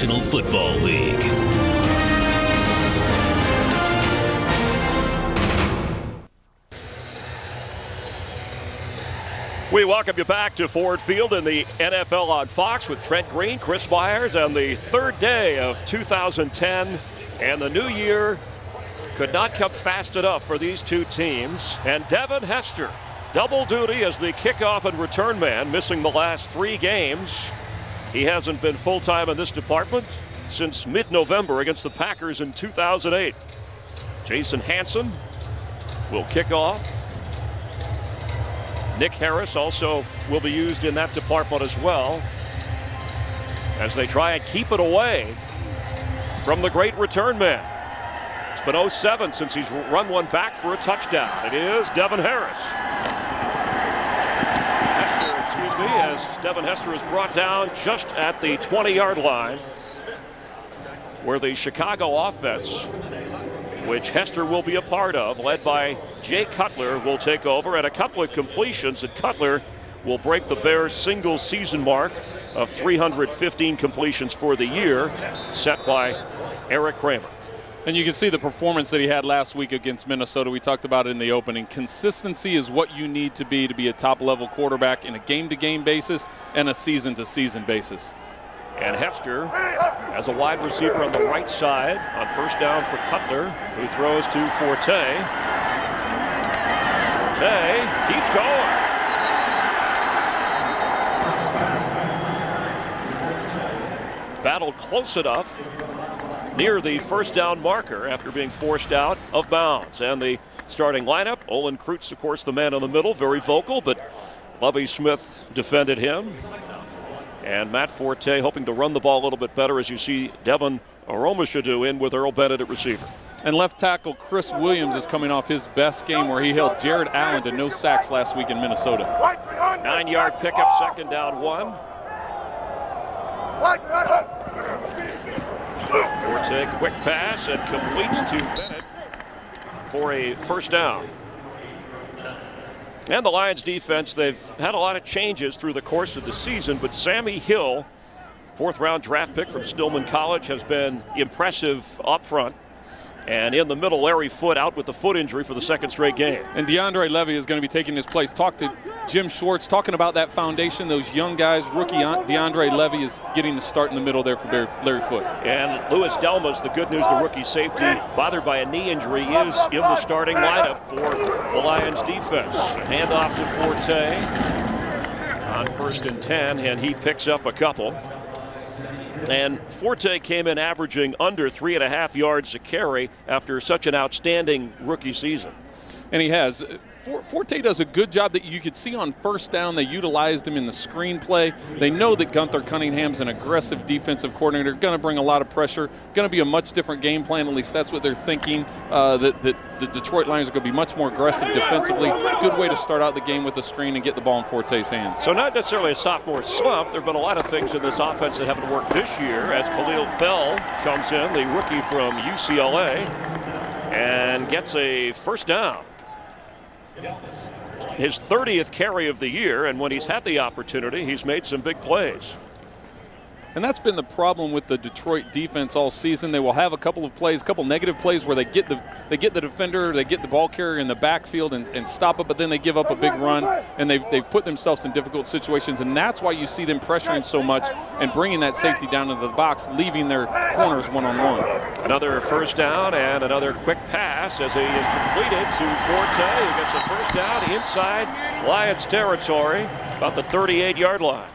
National Football League. We welcome you back to Ford Field in the NFL on Fox with Trent Green, Chris Myers, and the third day of 2010. And the new year could not come fast enough for these two teams. And Devin Hester, double duty as the kickoff and return man, missing the last 3 games. He hasn't been full-time in this department since mid-November against the Packers in 2008. Jason Hanson will kick off. Nick Harris also will be used in that department as well as they try and keep it away from the great return man. It's been 07 since he's run one back for a touchdown. It is Devin Harris. As Devin Hester is brought down just at the 20-yard line, where the Chicago offense, which Hester will be a part of, led by Jay Cutler, will take over, and a couple of completions that Cutler will break the Bears' single season mark of 315 completions for the year, set by Eric Kramer. And you can see the performance that he had last week against Minnesota. We talked about it in the opening. Consistency is what you need to be a top-level quarterback in a game-to-game basis and a season-to-season basis. And Hester as a wide receiver on the right side on first down for Cutler, who throws to Forte. Forte keeps going. Battled close enough near the first down marker after being forced out of bounds. And the starting lineup, Olin Kreutz, of course, the man in the middle, very vocal, but Lovie Smith defended him. And Matt Forte hoping to run the ball a little bit better, as you see Devin Aromashadu in with Earl Bennett at receiver. And left tackle Chris Williams is coming off his best game, where he held Jared Allen to no sacks last week in Minnesota. 9-yard pickup, second down 1. Forte, quick pass, and completes to Bennett for a first down. And the Lions defense, they've had a lot of changes through the course of the season, but Sammy Hill, 4th-round draft pick from Stillman College, has been impressive up front. And in the middle, Larry Foote out with the foot injury for the second straight game. And DeAndre Levy is going to be taking his place. Talk to Jim Schwartz, talking about that foundation, those young guys. Rookie DeAndre Levy is getting the start in the middle there for Larry Foote. And Louis Delmas, the good news, the rookie safety, bothered by a knee injury, is in the starting lineup for the Lions defense. Handoff to Forte on 1st and 10, and he picks up a couple. And Forte came in averaging under 3.5 yards a carry after such an outstanding rookie season. And he has. Forte does a good job that you could see on first down. They utilized him in the screenplay. They know that Gunther Cunningham's an aggressive defensive coordinator, going to bring a lot of pressure, going to be a much different game plan. At least that's what they're thinking, that the Detroit Lions are going to be much more aggressive defensively. Good way to start out the game with the screen and get the ball in Forte's hands. So not necessarily a sophomore slump. There have been a lot of things in this offense that haven't worked this year, as Khalil Bell comes in, the rookie from UCLA, and gets a first down. His 30th carry of the year, and when he's had the opportunity, he's made some big plays. And that's been the problem with the Detroit defense all season. They will have a couple of plays, a couple negative plays where they get the defender, they get the ball carrier in the backfield and stop it, but then they give up a big run, and they've put themselves in difficult situations, and that's why you see them pressuring so much and bringing that safety down into the box, leaving their corners one-on-one. Another first down and another quick pass as he is completed to Forte, who gets a first down inside Lions territory, about the 38-yard line.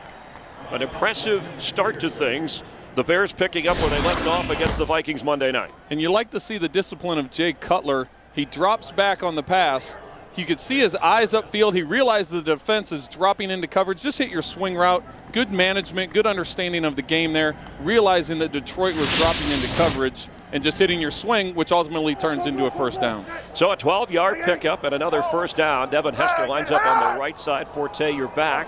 An impressive start to things. The Bears picking up where they left off against the Vikings Monday night. And you like to see the discipline of Jay Cutler. He drops back on the pass. You could see his eyes upfield. He realized the defense is dropping into coverage. Just hit your swing route. Good management, good understanding of the game there. Realizing that Detroit was dropping into coverage and just hitting your swing, which ultimately turns into a first down. So a 12-yard pickup and another first down. Devin Hester lines up on the right side. Forte, you're back.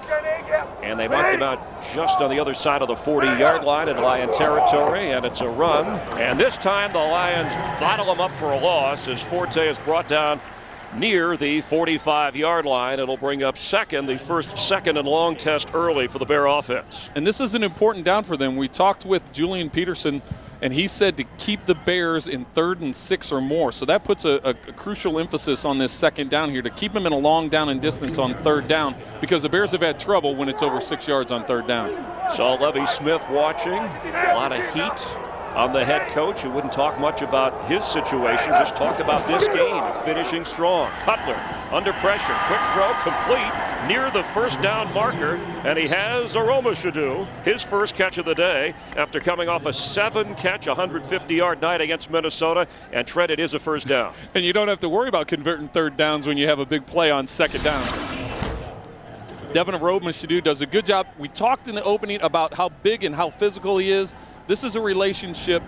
And they marked him out just on the other side of the 40-yard line in Lion territory, and it's a run. And this time the Lions bottle him up for a loss as Forte is brought down near the 45-yard line. It'll bring up second, the first second and long test early for the Bear offense. And this is an important down for them. We talked with Julian Peterson, and he said to keep the Bears in 3rd and 6 or more. So that puts a crucial emphasis on this second down here, to keep them in a long down and distance on 3rd down, because the Bears have had trouble when it's over 6 yards on 3rd down. Saw Lovie Smith watching. A lot of heat on the head coach, who wouldn't talk much about his situation, just talked about this game, finishing strong. Cutler under pressure, quick throw, complete, near the first down marker, and he has Aromashodu, his first catch of the day after coming off a 7-catch, 150-yard night against Minnesota, and Trent, it is a first down. And you don't have to worry about converting 3rd downs when you have a big play on 2nd down. Devin Aromashodu does a good job. We talked in the opening about how big and how physical he is. This is a relationship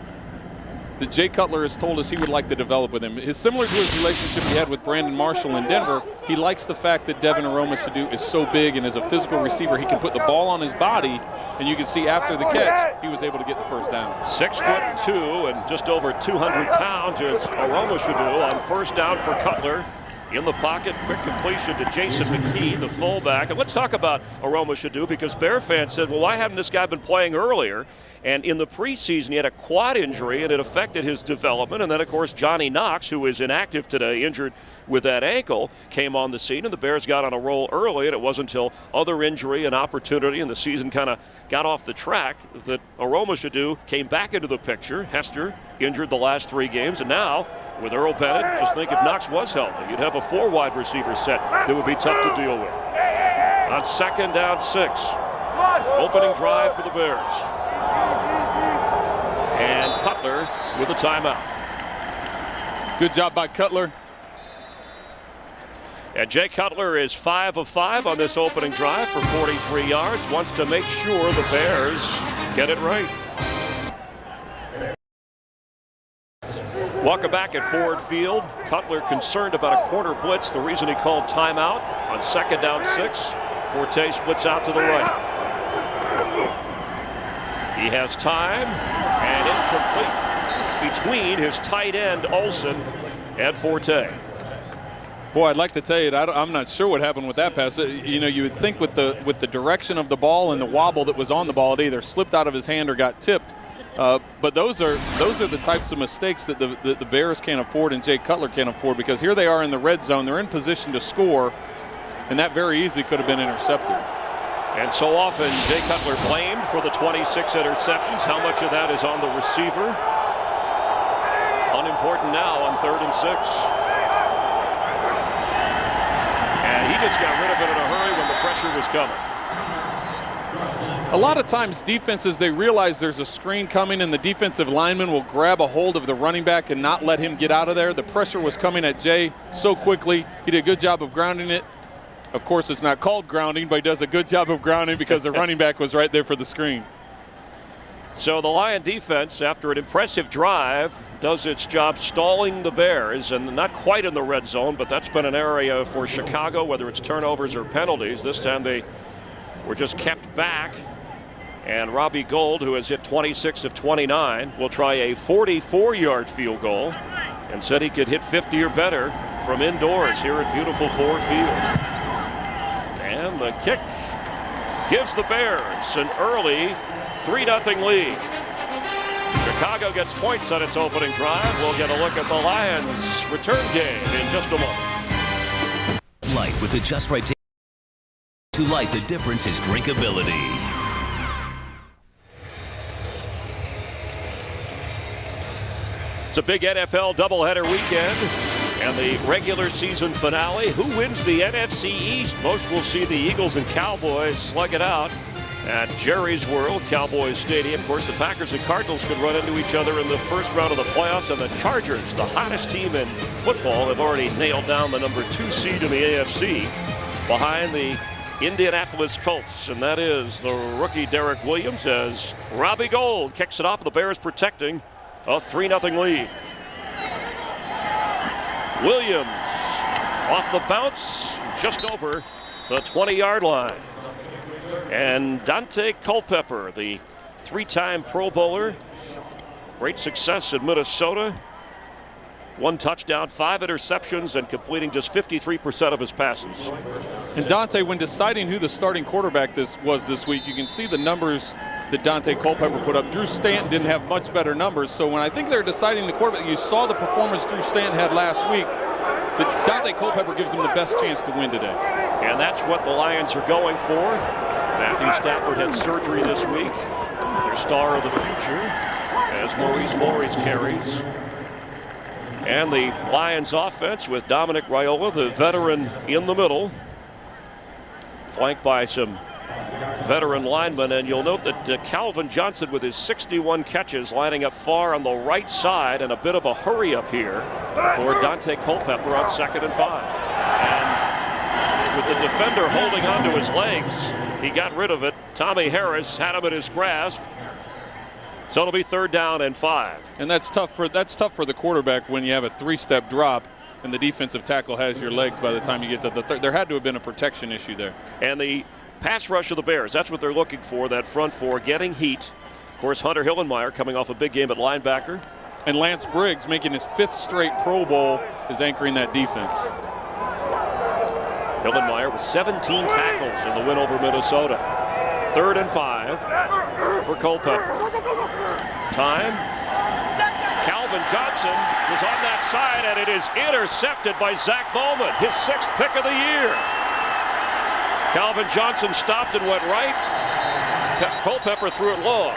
that Jay Cutler has told us he would like to develop with him. It's similar to his relationship he had with Brandon Marshall in Denver. He likes the fact that Devin Aromashodu is so big, and as a physical receiver, he can put the ball on his body, and you can see after the catch, he was able to get the first down. 6'2" and just over 200 pounds is Aromashodu on first down for Cutler. In the pocket, quick completion to Jason McKee, the fullback. And let's talk about Aromashodu, because Bear fans said, well, why haven't this guy been playing earlier? And in the preseason, he had a quad injury, and it affected his development. And then, of course, Johnny Knox, who is inactive today, injured with that ankle, came on the scene, and the Bears got on a roll early. And it wasn't until other injury and opportunity and the season kind of got off the track that Aromashodu came back into the picture. Hester injured the last 3 games, and now with Earl Bennett, just think if Knox was healthy, you'd have a 4 wide receiver set that would be tough to deal with. On 2nd down 6, opening drive for the Bears. And Cutler with a timeout. Good job by Cutler. And Jay Cutler is 5 of 5 on this opening drive for 43 yards. Wants to make sure the Bears get it right. Welcome back at Ford Field. Cutler concerned about a corner blitz, the reason he called timeout on 2nd down 6. Forte splits out to the right. He has time, and incomplete between his tight end Olsen and Forte. Boy, I'd like to tell you, I'm not sure what happened with that pass. You know, you would think with the direction of the ball and the wobble that was on the ball, it either slipped out of his hand or got tipped. But those are the types of mistakes that the Bears can't afford and Jay Cutler can't afford, because here they are in the red zone. They're in position to score, and that very easily could have been intercepted. And so often Jay Cutler blamed for the 26 interceptions. How much of that is on the receiver? Unimportant now on 3rd and 6. And he just got rid of it in a hurry when the pressure was coming. A lot of times defenses, they realize there's a screen coming, and the defensive lineman will grab a hold of the running back and not let him get out of there. The pressure was coming at Jay so quickly. He did a good job of grounding it. Of course, it's not called grounding, but he does a good job of grounding because the running back was right there for the screen. So the Lion defense, after an impressive drive, does its job stalling the Bears, and not quite in the red zone, but that's been an area for Chicago, whether it's turnovers or penalties. This time they were just kept back. And Robbie Gould, who has hit 26 of 29, will try a 44-yard field goal, and said he could hit 50 or better from indoors here at beautiful Ford Field. And the kick gives the Bears an early 3-0 lead. Chicago gets points on its opening drive. We'll get a look at the Lions' return game in just a moment. Light with the just right to light. The difference is drinkability. It's a big NFL doubleheader weekend and the regular season finale. Who wins the NFC East? Most will see the Eagles and Cowboys slug it out at Jerry's World, Cowboys Stadium. Of course, the Packers and Cardinals could run into each other in the first round of the playoffs, and the Chargers, the hottest team in football, have already nailed down the number 2 seed in the AFC behind the Indianapolis Colts, and that is the rookie Derek Williams, as Robbie Gould kicks it off. The Bears protecting a 3-0 lead. Williams off the bounce, just over the 20-yard line. And Dante Culpepper, the 3-time Pro Bowler, great success in Minnesota, 1 touchdown, 5 interceptions, and completing just 53% of his passes. And Dante, when deciding who the starting quarterback was this week, you can see the numbers that Dante Culpepper put up. Drew Stanton didn't have much better numbers, so when I think they're deciding the quarterback, you saw the performance Drew Stanton had last week, that Dante Culpepper gives him the best chance to win today. And that's what the Lions are going for. Matthew Stafford had surgery this week. Their star of the future, as Maurice Morris carries. And the Lions offense with Dominic Raiola, the veteran, in the middle, flanked by some veteran linemen. And you'll note that Calvin Johnson, with his 61 catches, lining up far on the right side, and a bit of a hurry up here for Dante Culpepper on 2nd and 5. And with the defender holding onto his legs, he got rid of it. Tommy Harris had him in his grasp. So it'll be 3rd down and 5. And that's tough for the quarterback when you have a 3-step drop and the defensive tackle has your legs by the time you get to the third. There had to have been a protection issue there. And the pass rush of the Bears, that's what they're looking for, that front four, getting heat. Of course, Hunter Hillenmeyer coming off a big game at linebacker. And Lance Briggs, making his 5th straight Pro Bowl, is anchoring that defense. Hillenmeyer with 17 tackles in the win over Minnesota. 3rd and 5 for Culpepper. Time. Calvin Johnson was on that side, and it is intercepted by Zach Bowman, his 6th pick of the year. Calvin Johnson stopped and went right. Culpepper threw it long.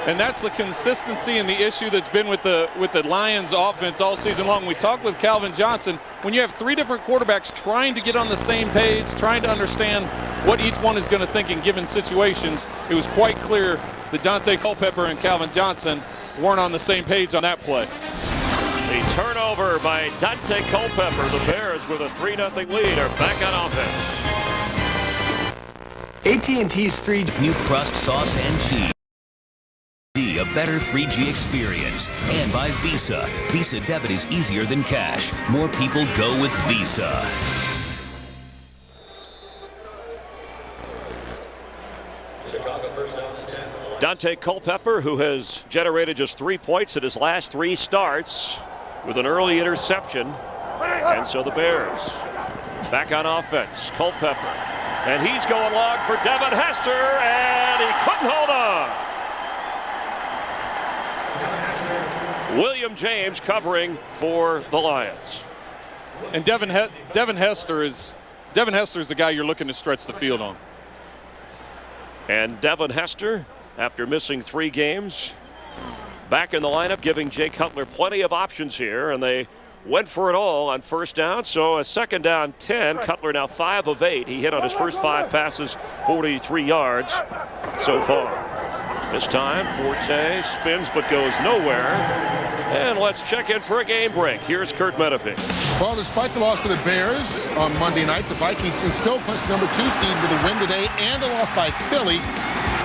And that's the consistency and the issue that's been with the Lions offense all season long. We talked with Calvin Johnson. When you have 3 different quarterbacks trying to get on the same page, trying to understand what each one is going to think in given situations, it was quite clear that Dante Culpepper and Calvin Johnson weren't on the same page on that play. The turnover by Dante Culpepper. The Bears, with a 3-0 lead, are back on offense. AT&T's 3 new crust, sauce, and cheese. A better 3G experience. And by Visa. Visa debit is easier than cash. More people go with Visa. Dante Culpepper, who has generated just 3 points in his last 3 starts, with an early interception. And so the Bears back on offense. Culpepper. And he's going long for Devin Hester, and he couldn't hold on. William James covering for the Lions. And Devin Hester is the guy you're looking to stretch the field on. And Devin Hester, after missing 3 games, back in the lineup, giving Jay Cutler plenty of options here, and they went for it all on 1st down. So a 2nd down 10. Cutler now 5 of 8. He hit on his first 5 passes, 43 yards so far. This time, Forte spins but goes nowhere. And let's check in for a game break. Here's Kurt Menefee. Well, despite the loss to the Bears on Monday night, the Vikings can still punch the number 2 seed with a win today and a loss by Philly.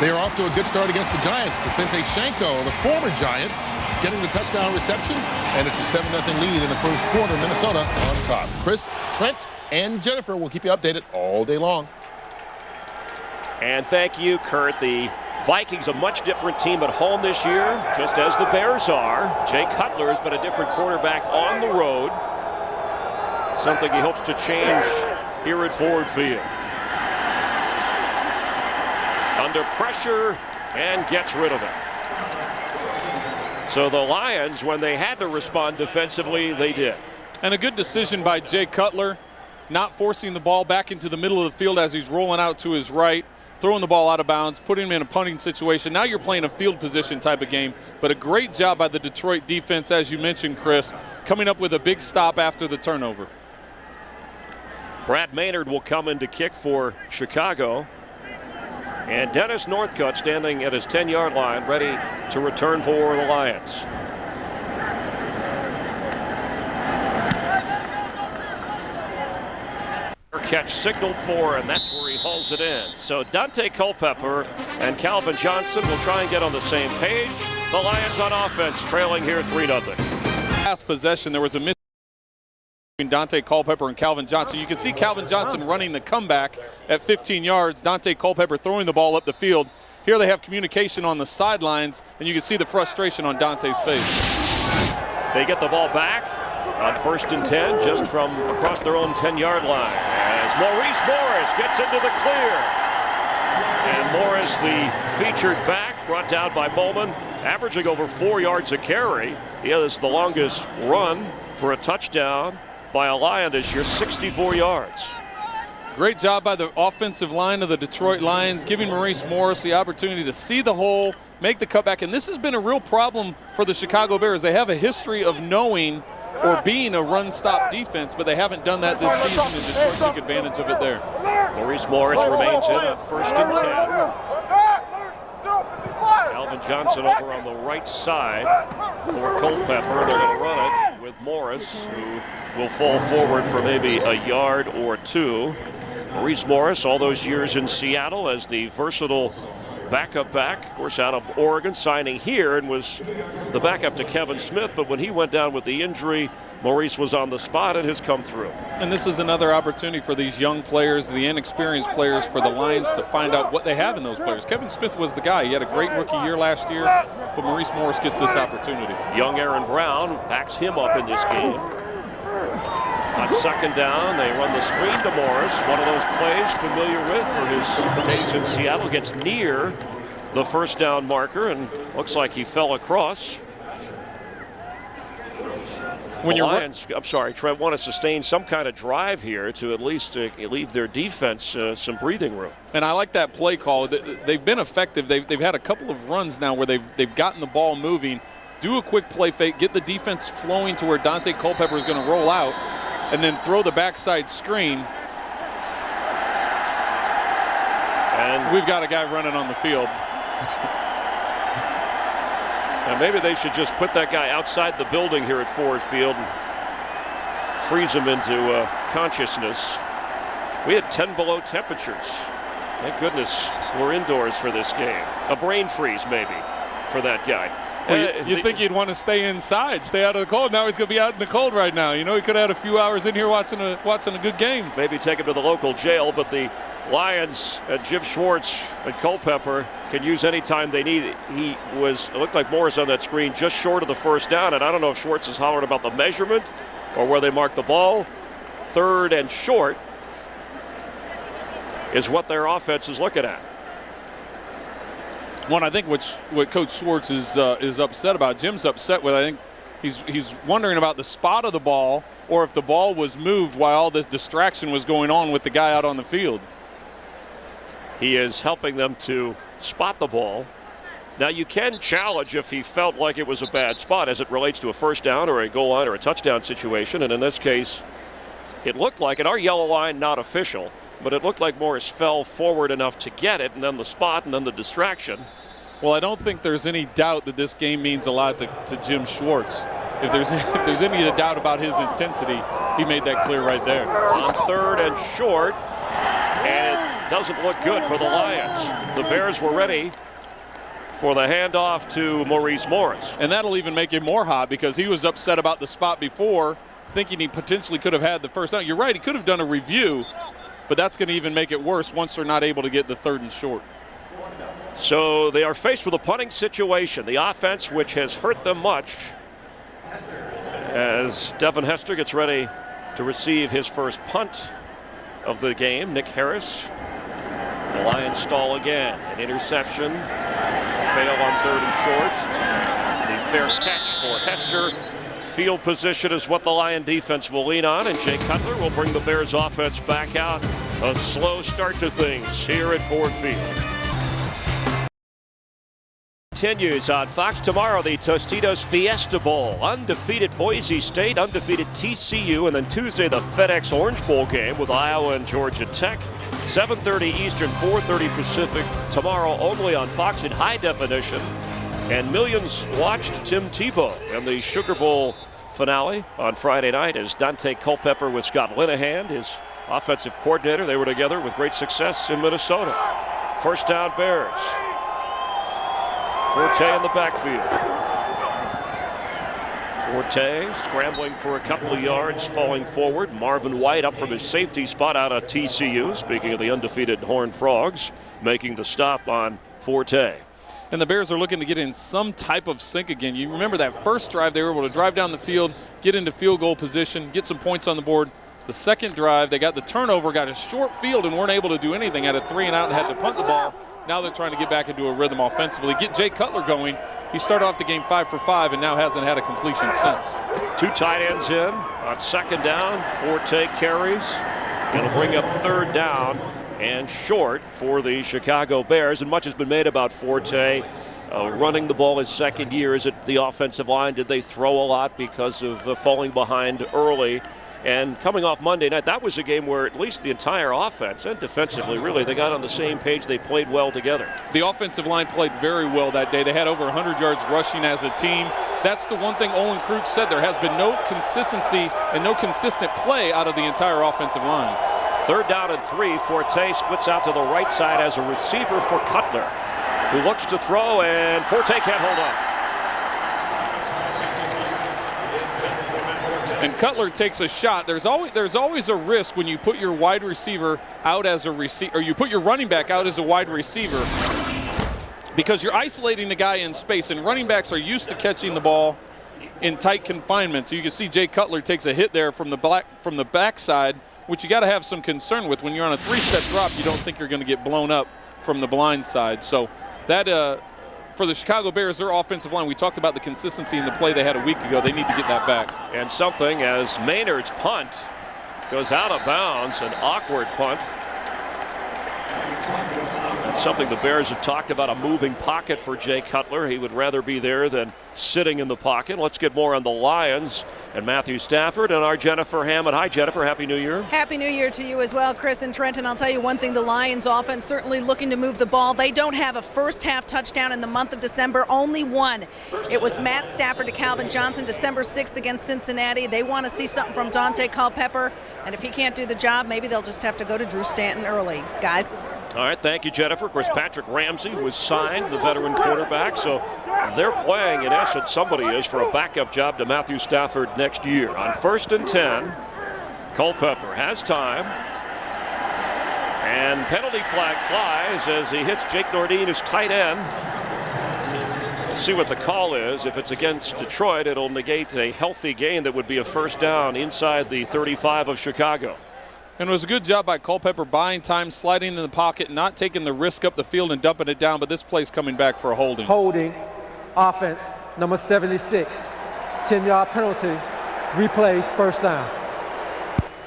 They are off to a good start against the Giants. Vicente Shanko, the former Giant, getting the touchdown reception, and it's a 7-0 lead in the first quarter. Minnesota on top. Chris, Trent, and Jennifer will keep you updated all day long. And thank you, Kurt. The Vikings, a much different team at home this year, just as the Bears are. Jay Cutler has been a different quarterback on the road. Something he hopes to change here at Ford Field. Under pressure and gets rid of it. So the Lions, when they had to respond defensively, they did. And a good decision by Jay Cutler, not forcing the ball back into the middle of the field as he's rolling out to his right, throwing the ball out of bounds, putting him in a punting situation. Now you're playing a field position type of game, but a great job by the Detroit defense, as you mentioned, Chris, coming up with a big stop after the turnover. Brad Maynard will come in to kick for Chicago. And Dennis Northcutt standing at his 10-yard line, ready to return for the Lions. Catch signaled for, and that's where he hauls it in. So Dante Culpepper and Calvin Johnson will try and get on the same page. The Lions on offense, trailing here 3-0. Last possession, there was a miss between Dante Culpepper and Calvin Johnson. You can see Calvin Johnson running the comeback at 15 yards. Dante Culpepper throwing the ball up the field. Here they have communication on the sidelines, and you can see the frustration on Dante's face. They get the ball back. on 1st and 10, just from across their own 10-yard line, as Maurice Morris gets into the clear. And Morris, the featured back, brought down by Bowman, averaging over 4 yards a carry. He has the longest run for a touchdown by a Lion this year, 64 yards. Great job by the offensive line of the Detroit Lions, giving Maurice Morris the opportunity to see the hole, make the cutback. And this has been a real problem for the Chicago Bears. They have a history of knowing or being a run-stop defense, but they haven't done that this season, and Detroit took advantage of it there. Maurice Morris remains in at 1st and 10. Alvin Johnson over on the right side for Culpepper. They're going to run it with Morris, who will fall forward for maybe a yard or two. Maurice Morris, all those years in Seattle as the versatile backup back, of course, out of Oregon, signing here and was the backup to Kevin Smith. But when he went down with the injury, Maurice was on the spot and has come through. And this is another opportunity for these young players, the inexperienced players, for the Lions to find out what they have in those players. Kevin Smith was the guy. He had a great rookie year last year, but Maurice Morris gets this opportunity. Young Aaron Brown backs him up in this game. On 2nd down, they run the screen to Morris. One of those plays familiar with for his days in Seattle. Gets near the 1st down marker and looks like he fell across. When the Lions, I'm sorry, Trev, want to sustain some kind of drive here to at least leave their defense some breathing room. And I like that play call. They've been effective. They've had a couple of runs now where they've gotten the ball moving, do a quick play fake, get the defense flowing to where Dante Culpepper is going to roll out, and then throw the backside screen. And we've got a guy running on the field. Now maybe they should just put that guy outside the building here at Ford Field and freeze him into consciousness. We had 10 below temperatures. Thank goodness we're indoors for this game. A brain freeze maybe for that guy. Well, you'd think you'd want to stay inside, stay out of the cold. Now he's going to be out in the cold right now. You know, he could have had a few hours in here watching a good game. Maybe take him to the local jail, but the Lions and Jim Schwartz and Culpepper can use any time they need it. It looked like Morris on that screen just short of the 1st down, and I don't know if Schwartz is hollering about the measurement or where they marked the ball. 3rd and short is what their offense is looking at. One, I think what Coach Schwartz is upset about, Jim's upset with, I think he's wondering about the spot of the ball or if the ball was moved while all this distraction was going on with the guy out on the field. He is helping them to spot the ball. Now you can challenge if he felt like it was a bad spot as it relates to a 1st down or a goal line or a touchdown situation, and in this case it looked like it. Our yellow line not official, but it looked like Morris fell forward enough to get it, and then the spot, and then the distraction. Well, I don't think there's any doubt that this game means a lot to Jim Schwartz. If there's any doubt about his intensity, he made that clear right there. On 3rd and short, and it doesn't look good for the Lions. The Bears were ready for the handoff to Maurice Morris. And that'll even make him more hot because he was upset about the spot before, thinking he potentially could have had the 1st down. You're right, he could have done a review, but that's going to even make it worse once they're not able to get the 3rd and short. So they are faced with a punting situation. The offense, which has hurt them much, as Devin Hester gets ready to receive his first punt of the game. Nick Harris. The Lions stall again. An interception. A fail on 3rd and short. The fair catch for Hester. Field position is what the Lion defense will lean on, and Jay Cutler will bring the Bears offense back out. A slow start to things here at Ford Field. Continues on Fox tomorrow, the Tostitos Fiesta Bowl. Undefeated Boise State, undefeated TCU, and then Tuesday the FedEx Orange Bowl game with Iowa and Georgia Tech. 7:30 Eastern, 4:30 Pacific. Tomorrow only on Fox in high definition. And millions watched Tim Tebow and the Sugar Bowl finale on Friday night as Dante Culpepper with Scott Linehan, his offensive coordinator. They were together with great success in Minnesota. 1st down Bears. Forte in the backfield. Forte scrambling for a couple of yards, falling forward. Marvin White up from his safety spot out of TCU. Speaking of the undefeated Horned Frogs, making the stop on Forte. and the Bears are looking to get in some type of sync again. You remember that first drive, they were able to drive down the field, get into field goal position, get some points on the board. The second drive, they got the turnover, got a short field, and weren't able to do anything. Had a 3-and-out and had to punt the ball. Now they're trying to get back into a rhythm offensively. Get Jay Cutler going. He started off the game 5 for 5 and now hasn't had a completion since. 2 tight ends in on second down. Forte carries. It'll bring up third down and short for the Chicago Bears. And much has been made about Forte running the ball his second year. Is it the offensive line? Did they throw a lot because of falling behind early? And coming off Monday night, that was a game where at least the entire offense and defensively, really, they got on the same page. They played well together. The offensive line played very well that day. They had over 100 yards rushing as a team. That's the one thing Olin Kreutz said. There has been no consistency and no consistent play out of the entire offensive line. Third down and 3. Forte splits out to the right side as a receiver for Cutler, who looks to throw, and Forte can't hold on. And Cutler takes a shot. There's always a risk when you put your wide receiver out as a receiver, or you put your running back out as a wide receiver, because you're isolating the guy in space, and running backs are used to catching the ball in tight confinement. So you can see Jay Cutler takes a hit there from the backside, which you got to have some concern with. When you're on a 3-step drop, you don't think you're going to get blown up from the blind side. So that for the Chicago Bears, their offensive line, we talked about the consistency in the play they had a week ago. They need to get that back. And something as Maynard's punt goes out of bounds, an awkward punt. That's something the Bears have talked about, a moving pocket for Jay Cutler. He would rather be there than sitting in the pocket. Let's get more on the Lions and Matthew Stafford and our Jennifer Hammond. Hi, Jennifer. Happy New Year. Happy New Year to you as well, Chris and Trenton. I'll tell you one thing, the Lions offense certainly looking to move the ball. They don't have a first-half touchdown in the month of December, only one. It was Matt Stafford to Calvin Johnson, December 6th against Cincinnati. They want to see something from Dante Culpepper, and if he can't do the job, maybe they'll just have to go to Drew Stanton early. Guys. All right, thank you, Jennifer. Of course, Patrick Ramsey was signed, the veteran quarterback, so they're playing, in essence, somebody is, for a backup job to Matthew Stafford next year. On 1st and 10, Culpepper has time, and penalty flag flies as he hits Jake Nordin, his tight end. Let's see what the call is. If it's against Detroit, it'll negate a healthy gain that would be a first down inside the 35 of Chicago. And it was a good job by Culpepper buying time, sliding in the pocket, not taking the risk up the field and dumping it down, but this play's coming back for a holding. Holding, offense, number 76, 10-yard penalty, replay, first down.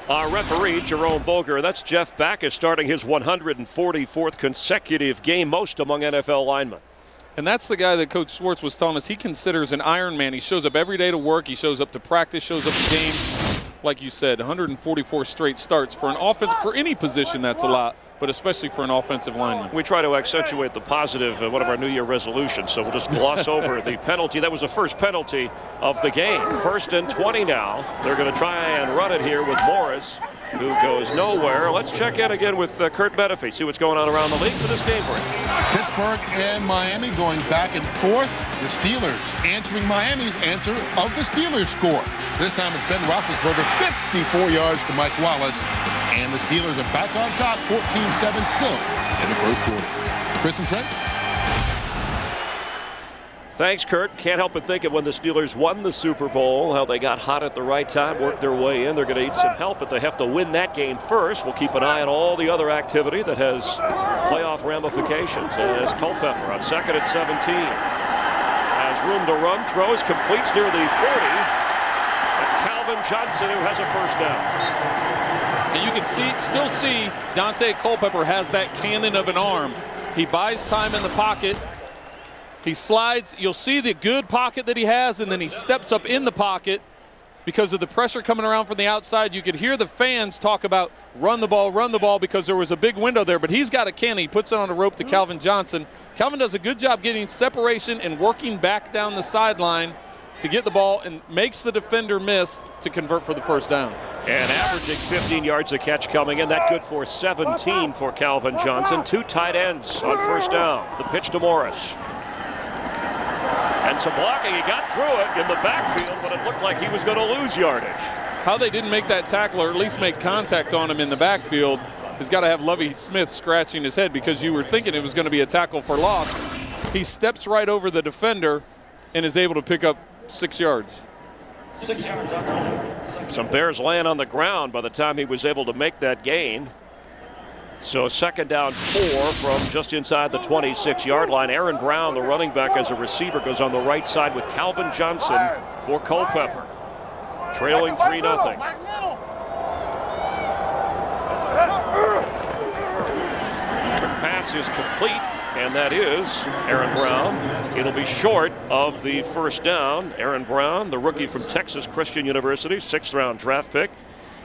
Our referee, Jerome Boger, that's Jeff Backus starting his 144th consecutive game, most among NFL linemen. And that's the guy that Coach Schwartz was telling us he considers an Iron Man. He shows up every day to work. He shows up to practice, shows up to games. Like you said, 144 straight starts. For an offense, for any position, that's a lot, but especially for an offensive lineman. We try to accentuate the positive, one of our New Year resolutions, so we'll just gloss over the penalty. That was the first penalty of the game. 1st and 20 now. They're going to try and run it here with Morris, who goes nowhere. Let's check in again with Kurt Menefee, see what's going on around the league for this game break. Pittsburgh and Miami going back and forth. The Steelers answering Miami's answer of the Steelers score. This time it's Ben Roethlisberger, 54 yards to Mike Wallace. And the Steelers are back on top, 14-7 still in the first quarter. Chris and Trent. Thanks, Kurt. Can't help but think of when the Steelers won the Super Bowl, how they got hot at the right time, worked their way in. They're going to need some help, but they have to win that game first. We'll keep an eye on all the other activity that has playoff ramifications. As Culpepper on 2nd and 17 has room to run, throws, completes near the 40. It's Calvin Johnson who has a first down. And you can still see Dante Culpepper has that cannon of an arm. He buys time in the pocket. He slides. You'll see the good pocket that he has, and then he steps up in the pocket because of the pressure coming around from the outside. You could hear the fans talk about run the ball because there was a big window there, but he's got a cannon. He puts it on a rope to Calvin Johnson. Calvin does a good job getting separation and working back down the sideline to get the ball and makes the defender miss to convert for the first down. And averaging 15 yards a catch coming in. That good for 17 for Calvin Johnson. 2 tight ends on first down. The pitch to Morris. And some blocking. He got through it in the backfield, but it looked like he was going to lose yardage. How they didn't make that tackle or at least make contact on him in the backfield has got to have Lovie Smith scratching his head, because you were thinking it was going to be a tackle for loss. he steps right over the defender and is able to pick up 6 yards. Some Bears laying on the ground by the time he was able to make that gain. So second down 4 from just inside the 26-yard line. Aaron Brown, the running back as a receiver, goes on the right side with Calvin Johnson for Culpepper. Trailing 3-0. Pass is complete, and that is Aaron Brown. It'll be short of the first down. Aaron Brown, the rookie from Texas Christian University, 6th-round draft pick,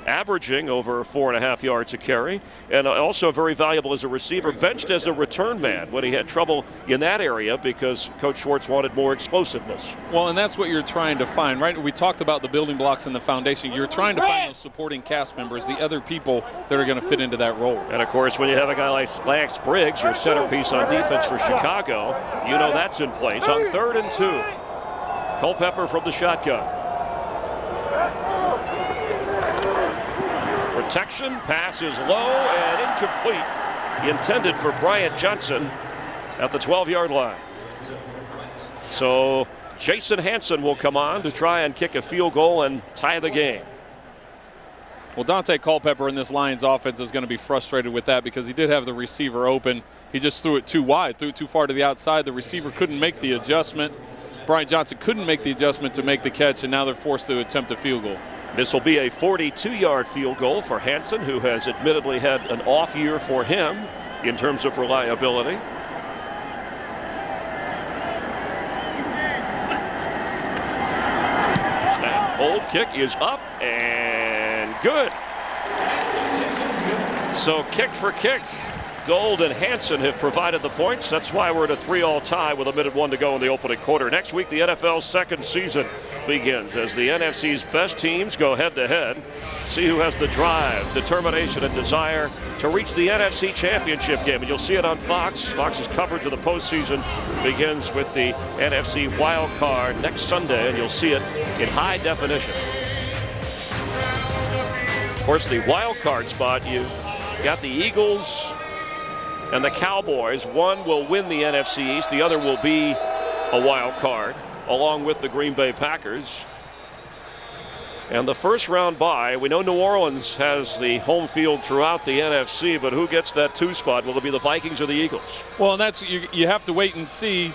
averaging over 4.5 yards a carry, and also very valuable as a receiver, benched as a return man when he had trouble in that area because Coach Schwartz wanted more explosiveness. Well, and that's what you're trying to find, right? We talked about the building blocks and the foundation. You're trying to find those supporting cast members, the other people that are going to fit into that role. And, of course, when you have a guy like Lance Briggs, your centerpiece on defense for Chicago, you know that's in place. On 3rd and 2, Culpepper from the shotgun. Protection, pass is low and incomplete. Intended for Bryant Johnson at the 12-yard line. So Jason Hanson will come on to try and kick a field goal and tie the game. Well, Dante Culpepper in this Lions offense is going to be frustrated with that because he did have the receiver open. He just threw it too wide, threw it too far to the outside. The receiver couldn't make the adjustment. Bryant Johnson couldn't make the adjustment to make the catch, and now they're forced to attempt a field goal. This will be a 42-yard field goal for Hanson, who has admittedly had an off year for him in terms of reliability. Snap, hold, kick is up and good. So kick for kick. Gold and Hanson have provided the points. That's why we're at a 3-all tie with 1:01 to go in the opening quarter. Next week, the NFL's second season begins as the NFC's best teams go head-to-head. See who has the drive, determination, and desire to reach the NFC Championship game. And you'll see it on Fox. Fox's coverage of the postseason begins with the NFC wild card next Sunday, and you'll see it in high definition. Of course, the wild card spot, you've got the Eagles and the Cowboys. One will win the NFC East. The other will be a wild card, along with the Green Bay Packers. And the first round bye, we know New Orleans has the home field throughout the NFC, but who gets that 2 spot? Will it be the Vikings or the Eagles? Well, and that's you have to wait and see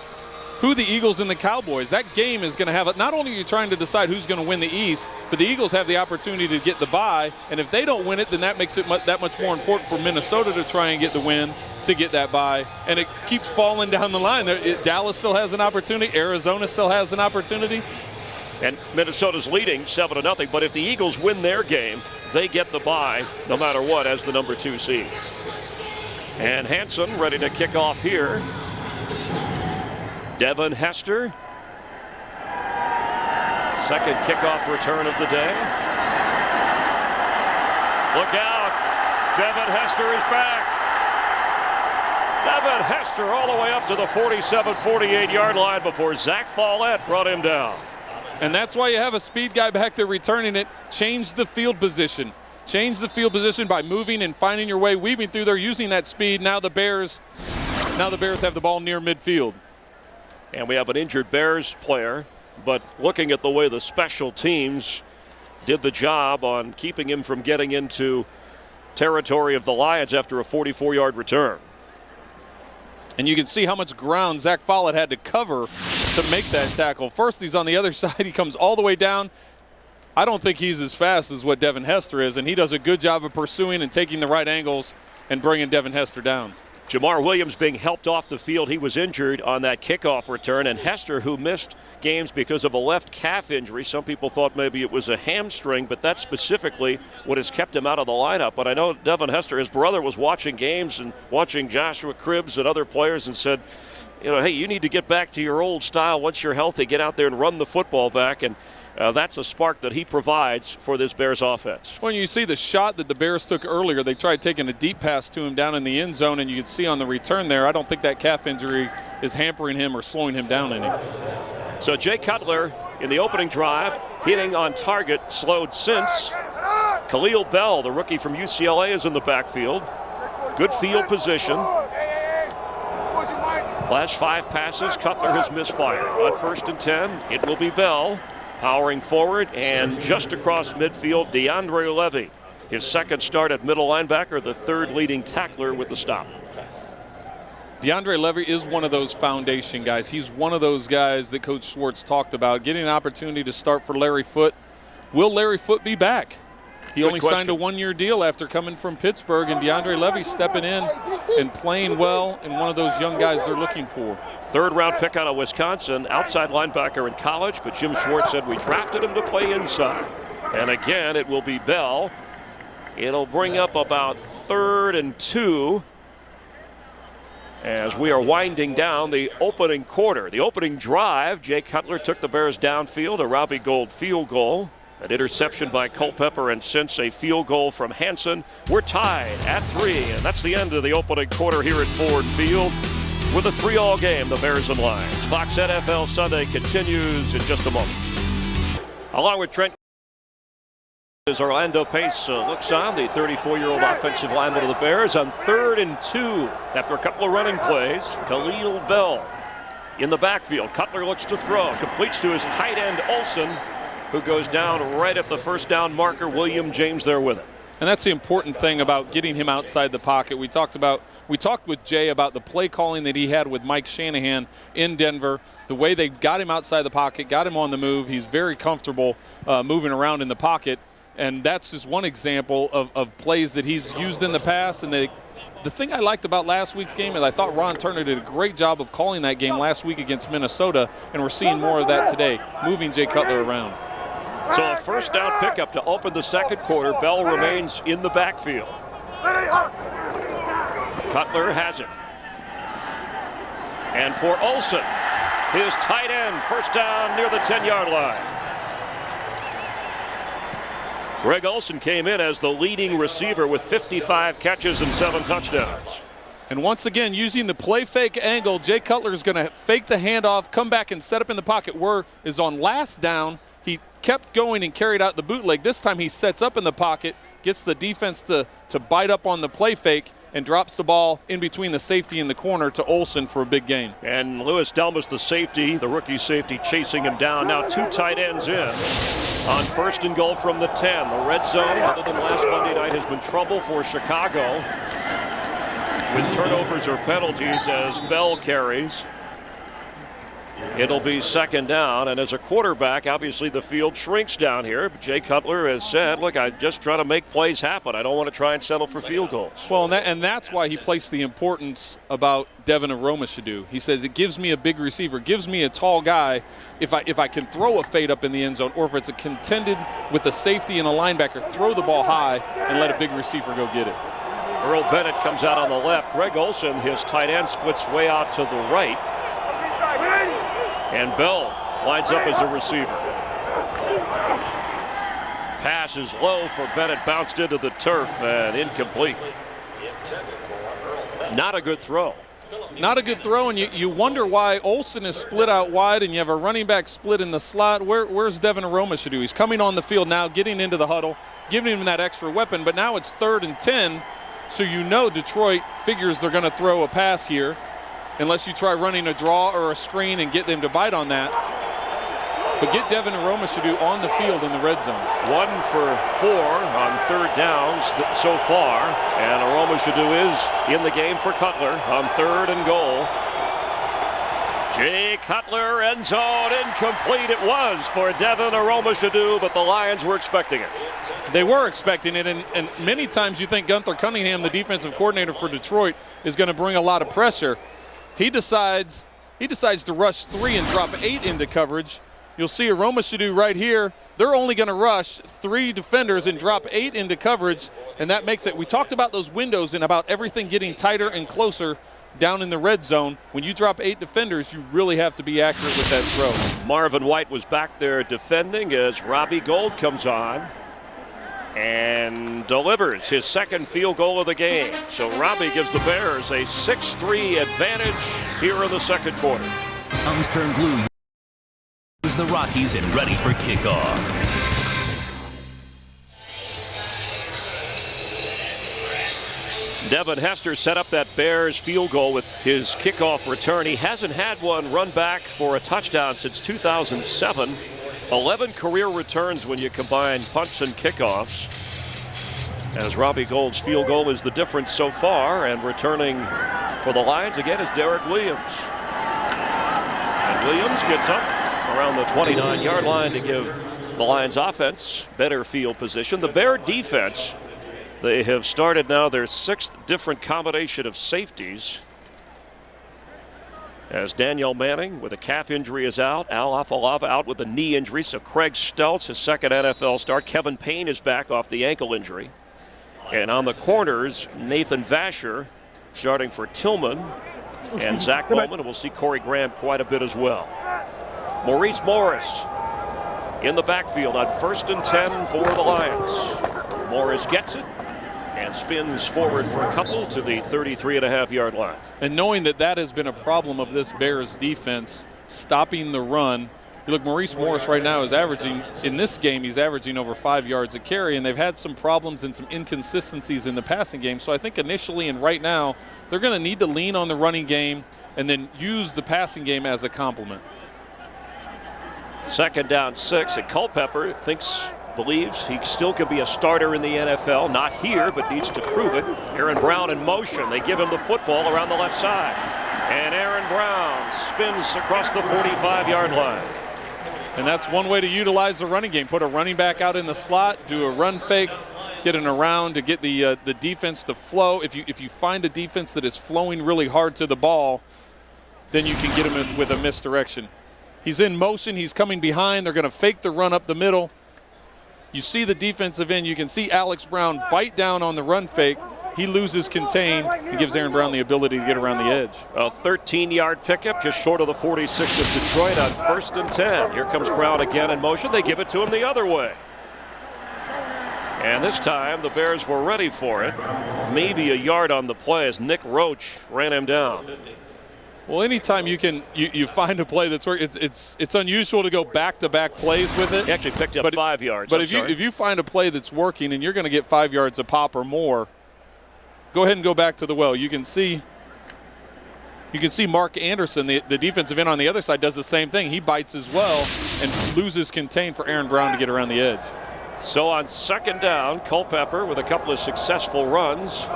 who the Eagles and the Cowboys. That game is going to have, not only are you trying to decide who's going to win the East, but the Eagles have the opportunity to get the bye. And if they don't win it, then that makes it that much more important for Minnesota to try and get the win to get that bye. And it keeps falling down the line. Dallas still has an opportunity. Arizona still has an opportunity. And Minnesota's leading 7-0. But if the Eagles win their game, they get the bye no matter what as the number 2 seed. And Hanson ready to kick off here. Devin Hester. Second kickoff return of the day. Look out. Devin Hester is back. Devin Hester all the way up to the 47, 48-yard line before Zach Follett brought him down. And that's why you have a speed guy back there returning it. Change the field position. Change the field position by moving and finding your way, weaving through there, using that speed. Now the Bears have the ball near midfield. And we have an injured Bears player, but looking at the way the special teams did the job on keeping him from getting into territory of the Lions after a 44-yard return. And you can see how much ground Zach Follett had to cover to make that tackle. First, he's on the other side. He comes all the way down. I don't think he's as fast as what Devin Hester is, and he does a good job of pursuing and taking the right angles and bringing Devin Hester down. Jamar Williams being helped off the field. He was injured on that kickoff return. And Hester, who missed games because of a left calf injury. Some people thought maybe it was a hamstring, but that's specifically what has kept him out of the lineup. But I know Devin Hester, his brother, was watching games and watching Joshua Cribbs and other players and said, you know, hey, you need to get back to your old style once you're healthy. Get out there and run the football back. And that's a spark that he provides for this Bears offense. When you see the shot that the Bears took earlier, they tried taking a deep pass to him down in the end zone, and you can see on the return there, I don't think that calf injury is hampering him or slowing him down any. So Jay Cutler in the opening drive, hitting on target, slowed since. Khalil Bell, the rookie from UCLA, is in the backfield. Good field position. Last 5 passes, Cutler has misfired. On 1st and 10, it will be Bell powering forward, and just across midfield, DeAndre Levy. His second start at middle linebacker, the 3rd leading tackler with the stop. DeAndre Levy is one of those foundation guys. He's one of those guys that Coach Schwartz talked about, getting an opportunity to start for Larry Foote. Will Larry Foote be back? He only signed a 1-year deal after coming from Pittsburgh, and DeAndre Levy stepping in and playing well, and one of those young guys they're looking for. 3rd-round pick out of Wisconsin, outside linebacker in college, but Jim Schwartz said we drafted him to play inside. And again, it will be Bell. It'll bring up about 3rd and 2 as we are winding down the opening quarter. The opening drive, Jay Cutler took the Bears downfield, a Robbie Gould field goal. An interception by Culpepper, and since a field goal from Hansen, we're tied at 3. And that's the end of the opening quarter here at Ford Field with a 3-all game, the Bears and Lions. Fox NFL Sunday continues in just a moment. Along with Trent, as Orlando Pace looks on, the 34-year-old offensive lineman of the Bears, on 3rd and 2 after a couple of running plays. Khalil Bell in the backfield. Cutler looks to throw, completes to his tight end Olsen, who goes down right at the first down marker. William James there with him. And that's the important thing about getting him outside the pocket. We talked with Jay about the play calling that he had with Mike Shanahan in Denver, the way they got him outside the pocket, got him on the move. He's very comfortable moving around in the pocket, and that's just one example of plays that he's used in the past. And the thing I liked about last week's game is I thought Ron Turner did a great job of calling that game last week against Minnesota, and we're seeing more of that today, moving Jay Cutler around. So a 1st down pickup to open the second quarter. Bell remains in the backfield. Cutler has it. And for Olsen, his tight end, 1st down near the 10-yard line. Greg Olsen came in as the leading receiver with 55 catches and 7 touchdowns. And once again, using the play fake angle, Jay Cutler is going to fake the handoff, come back and set up in the pocket. Where is on last down, he kept going and carried out the bootleg. This time he sets up in the pocket, gets the defense to bite up on the play fake, and drops the ball in between the safety and the corner to Olsen for a big gain. And Louis Delmas, the safety, the rookie safety, chasing him down. Now 2 tight ends in on 1st and goal from the 10. The red zone, other than last Monday night, has been trouble for Chicago with turnovers or penalties as Bell carries. It'll be 2nd down, and as a quarterback, obviously the field shrinks down here. But Jay Cutler has said, look, I just try to make plays happen. I don't want to try and settle for field goals. Well, and that's why he placed the importance about Devin Aromashadu. He says it gives me a big receiver, gives me a tall guy. If I can throw a fade up in the end zone, or if it's a contended with a safety and a linebacker, throw the ball high and let a big receiver go get it. Earl Bennett comes out on the left. Greg Olsen, his tight end, splits way out to the right. And Bell lines up as a receiver. Pass is low for Bennett, bounced into the turf and incomplete. Not a good throw. Not a good throw, and you wonder why Olsen is split out wide and you have a running back split in the slot. Where's Devin Aromashadu? He's coming on the field now, getting into the huddle, giving him that extra weapon, but now it's 3rd and 10, so you know Detroit figures they're going to throw a pass here, unless you try running a draw or a screen and get them to bite on that. But get Devin Aromashadu on the field in the red zone. 1 for 4 on 3rd downs so far. And Aromashadu is in the game for Cutler on 3rd and goal. Jay Cutler, end zone, incomplete. It was for Devin Aromashadu, but the Lions were expecting it. They were expecting it, and many times you think Gunther Cunningham, the defensive coordinator for Detroit, is going to bring a lot of pressure. He decides to rush 3 and drop 8 into coverage. You'll see Aromashadu right here. They're only going to rush 3 defenders and drop 8 into coverage, and that makes it. We talked about those windows and about everything getting tighter and closer down in the red zone. When you drop 8 defenders, you really have to be accurate with that throw. Marvin White was back there defending as Robbie Gould comes on and delivers his 2nd field goal of the game. So Robbie gives the Bears a 6-3 advantage here in the 2nd quarter. Browns turn blue. Is the Rockies and ready for kickoff. Devin Hester set up that Bears field goal with his kickoff return. He hasn't had one run back for a touchdown since 2007. 11 career returns when you combine punts and kickoffs. As Robbie Gould's field goal is the difference so far, and returning for the Lions again is Derek Williams. And Williams gets up around the 29-yard line to give the Lions offense better field position. The Bear defense, they have started now their 6th different combination of safeties. As Danielle Manning with a calf injury is out. Al Afalava out with a knee injury. So Craig Stelz, his second NFL start. Kevin Payne is back off the ankle injury. And on the corners, Nathan Vasher starting for Tillman and Zach Bowman. And we'll see Corey Graham quite a bit as well. Maurice Morris in the backfield on 1st and 10 for the Lions. Morris gets it and spins forward for a couple to the 33.5-yard line. And knowing that that has been a problem of this Bears defense, stopping the run. You look, Maurice Morris right now is averaging, in this game, he's averaging over 5 yards a carry, and they've had some problems and some inconsistencies in the passing game. So I think initially and right now, they're going to need to lean on the running game and then use the passing game as a complement. 2nd down 6, and Culpepper believes he still could be a starter in the NFL. Not here, but needs to prove it. Aaron Brown in motion. They give him the football around the left side. And Aaron Brown spins across the 45-yard line. And that's one way to utilize the running game. Put a running back out in the slot, do a run fake, get an around to get the defense to flow. If you find a defense that is flowing really hard to the ball, then you can get him with a misdirection. He's in motion. He's coming behind. They're going to fake the run up the middle. You see the defensive end. You can see Alex Brown bite down on the run fake. He loses contain and gives Aaron Brown the ability to get around the edge. A 13-yard pickup just short of the 46 of Detroit on 1st and 10. Here comes Brown again in motion. They give it to him the other way. And this time the Bears were ready for it. Maybe a yard on the play as Nick Roach ran him down. Well, anytime you find a play that's working, it's unusual to go back-to-back plays with it. He actually picked up 5 yards. But if you find a play that's working and you're going to get 5 yards a pop or more, go ahead and go back to the well. You can see Mark Anderson, the defensive end on the other side, does the same thing. He bites as well and loses contain for Aaron Brown to get around the edge. So on 2nd down, Culpepper with a couple of successful runs.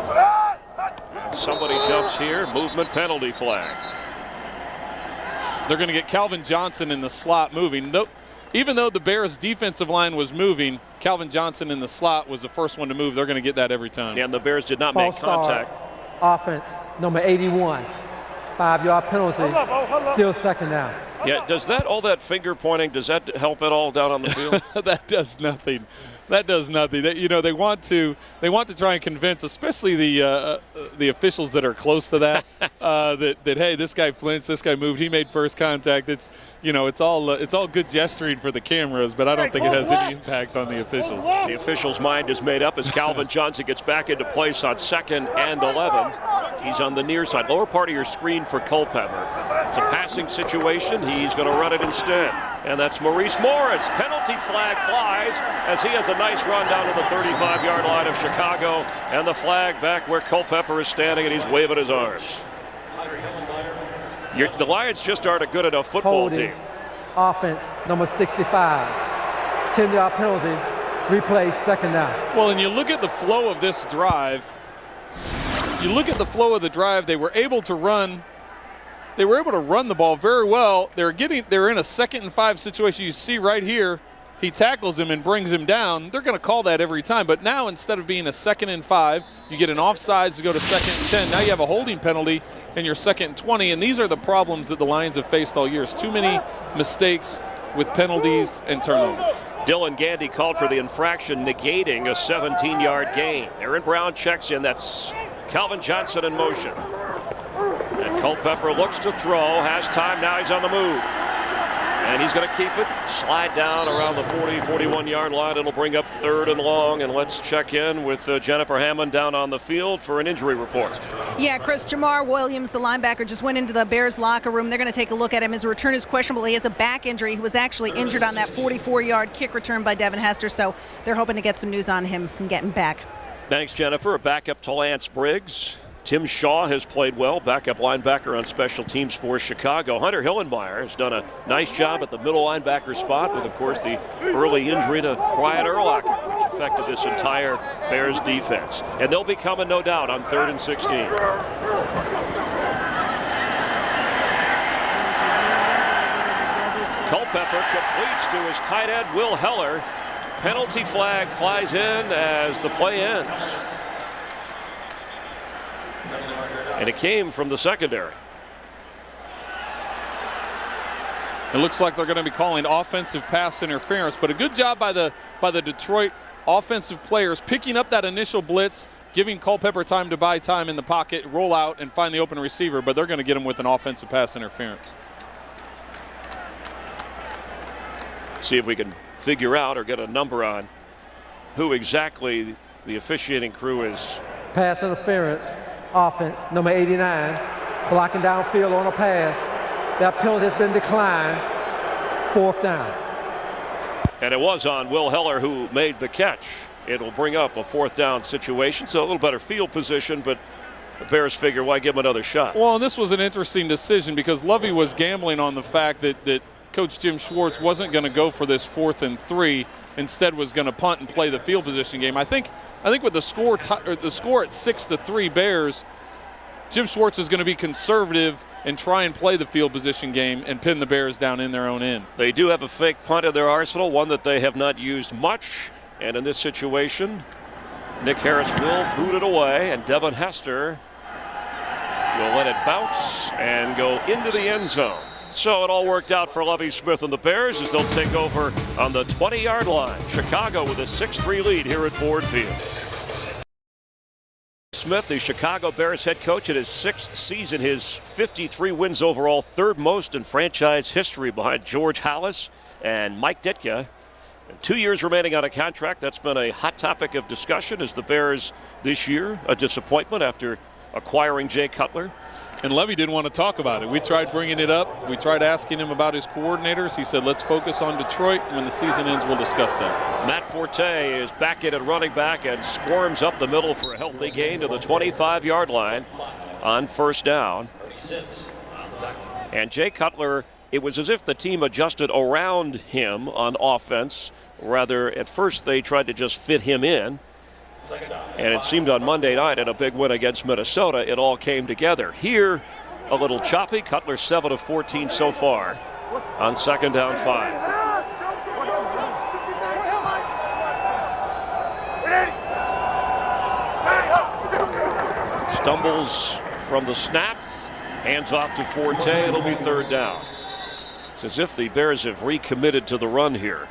Somebody jumps here, movement penalty flag. They're going to get Calvin Johnson in the slot moving. Even though the Bears' defensive line was moving, Calvin Johnson in the slot was the first one to move. They're going to get that every time. And the Bears did not make contact. Offense, number 81. 5-yard penalty, still 2nd down. Yeah, does all that finger pointing, does that help at all down on the field? That does nothing. That does nothing. They want to try and convince, especially the officials that are close to that, that hey, this guy flinched, this guy moved, he made first contact. It's all good gesturing for the cameras, but I don't think it has any impact on the officials. The official's mind is made up as Calvin Johnson gets back into place on 2nd and 11. He's on the near side, lower part of your screen for Culpepper. It's a passing situation. He's going to run it instead. And that's Maurice Morris. Penalty flag flies as he has a nice run down to the 35-yard line of Chicago. And the flag back where Culpepper is standing, and he's waving his arms. The Lions just aren't a good enough football team. Offense, number 65. 10-yard penalty, replay, 2nd down. Well, and you look at the flow of this drive. They were able to run. They were able to run the ball very well. They're in a 2nd and 5 situation. You see right here, he tackles him and brings him down. They're going to call that every time. But now instead of being a 2nd and 5, you get an offsides to go to 2nd and 10. Now you have a holding penalty and you're 2nd and 20. And these are the problems that the Lions have faced all year. It's too many mistakes with penalties and turnovers. Dylan Gandy called for the infraction, negating a 17-yard gain. Aaron Brown checks in. That's Calvin Johnson in motion. And Culpepper looks to throw, has time, now he's on the move. And he's going to keep it, slide down around the 41-yard line. It'll bring up 3rd and long, and let's check in with Jennifer Hammond down on the field for an injury report. Yeah, Chris, Jamar Williams, the linebacker, just went into the Bears locker room. They're going to take a look at him. His return is questionable. He has a back injury. He was actually injured on that 44-yard kick return by Devin Hester, so they're hoping to get some news on him and get him back. Thanks, Jennifer. Back up to Lance Briggs. Tim Shaw has played well, backup linebacker on special teams for Chicago. Hunter Hillenmeyer has done a nice job at the middle linebacker spot with, of course, the early injury to Brian Urlacher, which affected this entire Bears defense. And they'll be coming, no doubt, on 3rd and 16. Culpepper completes to his tight end, Will Heller. Penalty flag flies in as the play ends. And it came from the secondary. It looks like they're going to be calling offensive pass interference, but a good job by the Detroit offensive players picking up that initial blitz, giving Culpepper time to buy time in the pocket, roll out, and find the open receiver, but they're going to get him with an offensive pass interference. See if we can figure out or get a number on who exactly the officiating crew is. Pass interference, offense, number 89, blocking downfield on a pass. That penalty has been declined. 4th down. And it was on Will Heller who made the catch. It'll bring up a 4th down situation, so a little better field position, but the Bears figure, why give him another shot? Well, this was an interesting decision because Lovey was gambling on the fact that Coach Jim Schwartz wasn't going to go for this 4th and 3, instead was going to punt and play the field position game. I think with the score at 6-3 Bears, Jim Schwartz is going to be conservative and try and play the field position game and pin the Bears down in their own end. They do have a fake punt in their arsenal, one that they have not used much. And in this situation, Nick Harris will boot it away, and Devin Hester will let it bounce and go into the end zone. So it all worked out for Lovie Smith and the Bears as they'll take over on the 20-yard line. Chicago with a 6-3 lead here at Ford Field. Smith, the Chicago Bears head coach in his 6th season, his 53 wins overall, 3rd most in franchise history behind George Halas and Mike Ditka. 2 years remaining on a contract. That's been a hot topic of discussion as the Bears this year, a disappointment after acquiring Jay Cutler. And Levy didn't want to talk about it. We tried bringing it up. We tried asking him about his coordinators. He said, let's focus on Detroit. When the season ends, we'll discuss that. Matt Forte is back in at running back and squirms up the middle for a healthy gain to the 25-yard line on 1st down. And Jay Cutler, it was as if the team adjusted around him on offense. Rather, at first they tried to just fit him in. And it seemed on Monday night in a big win against Minnesota, it all came together. Here, a little choppy. Cutler 7 of 14 so far on 2nd down 5. Stumbles from the snap, hands off to Forte. It'll be 3rd down. It's as if the Bears have recommitted to the run here.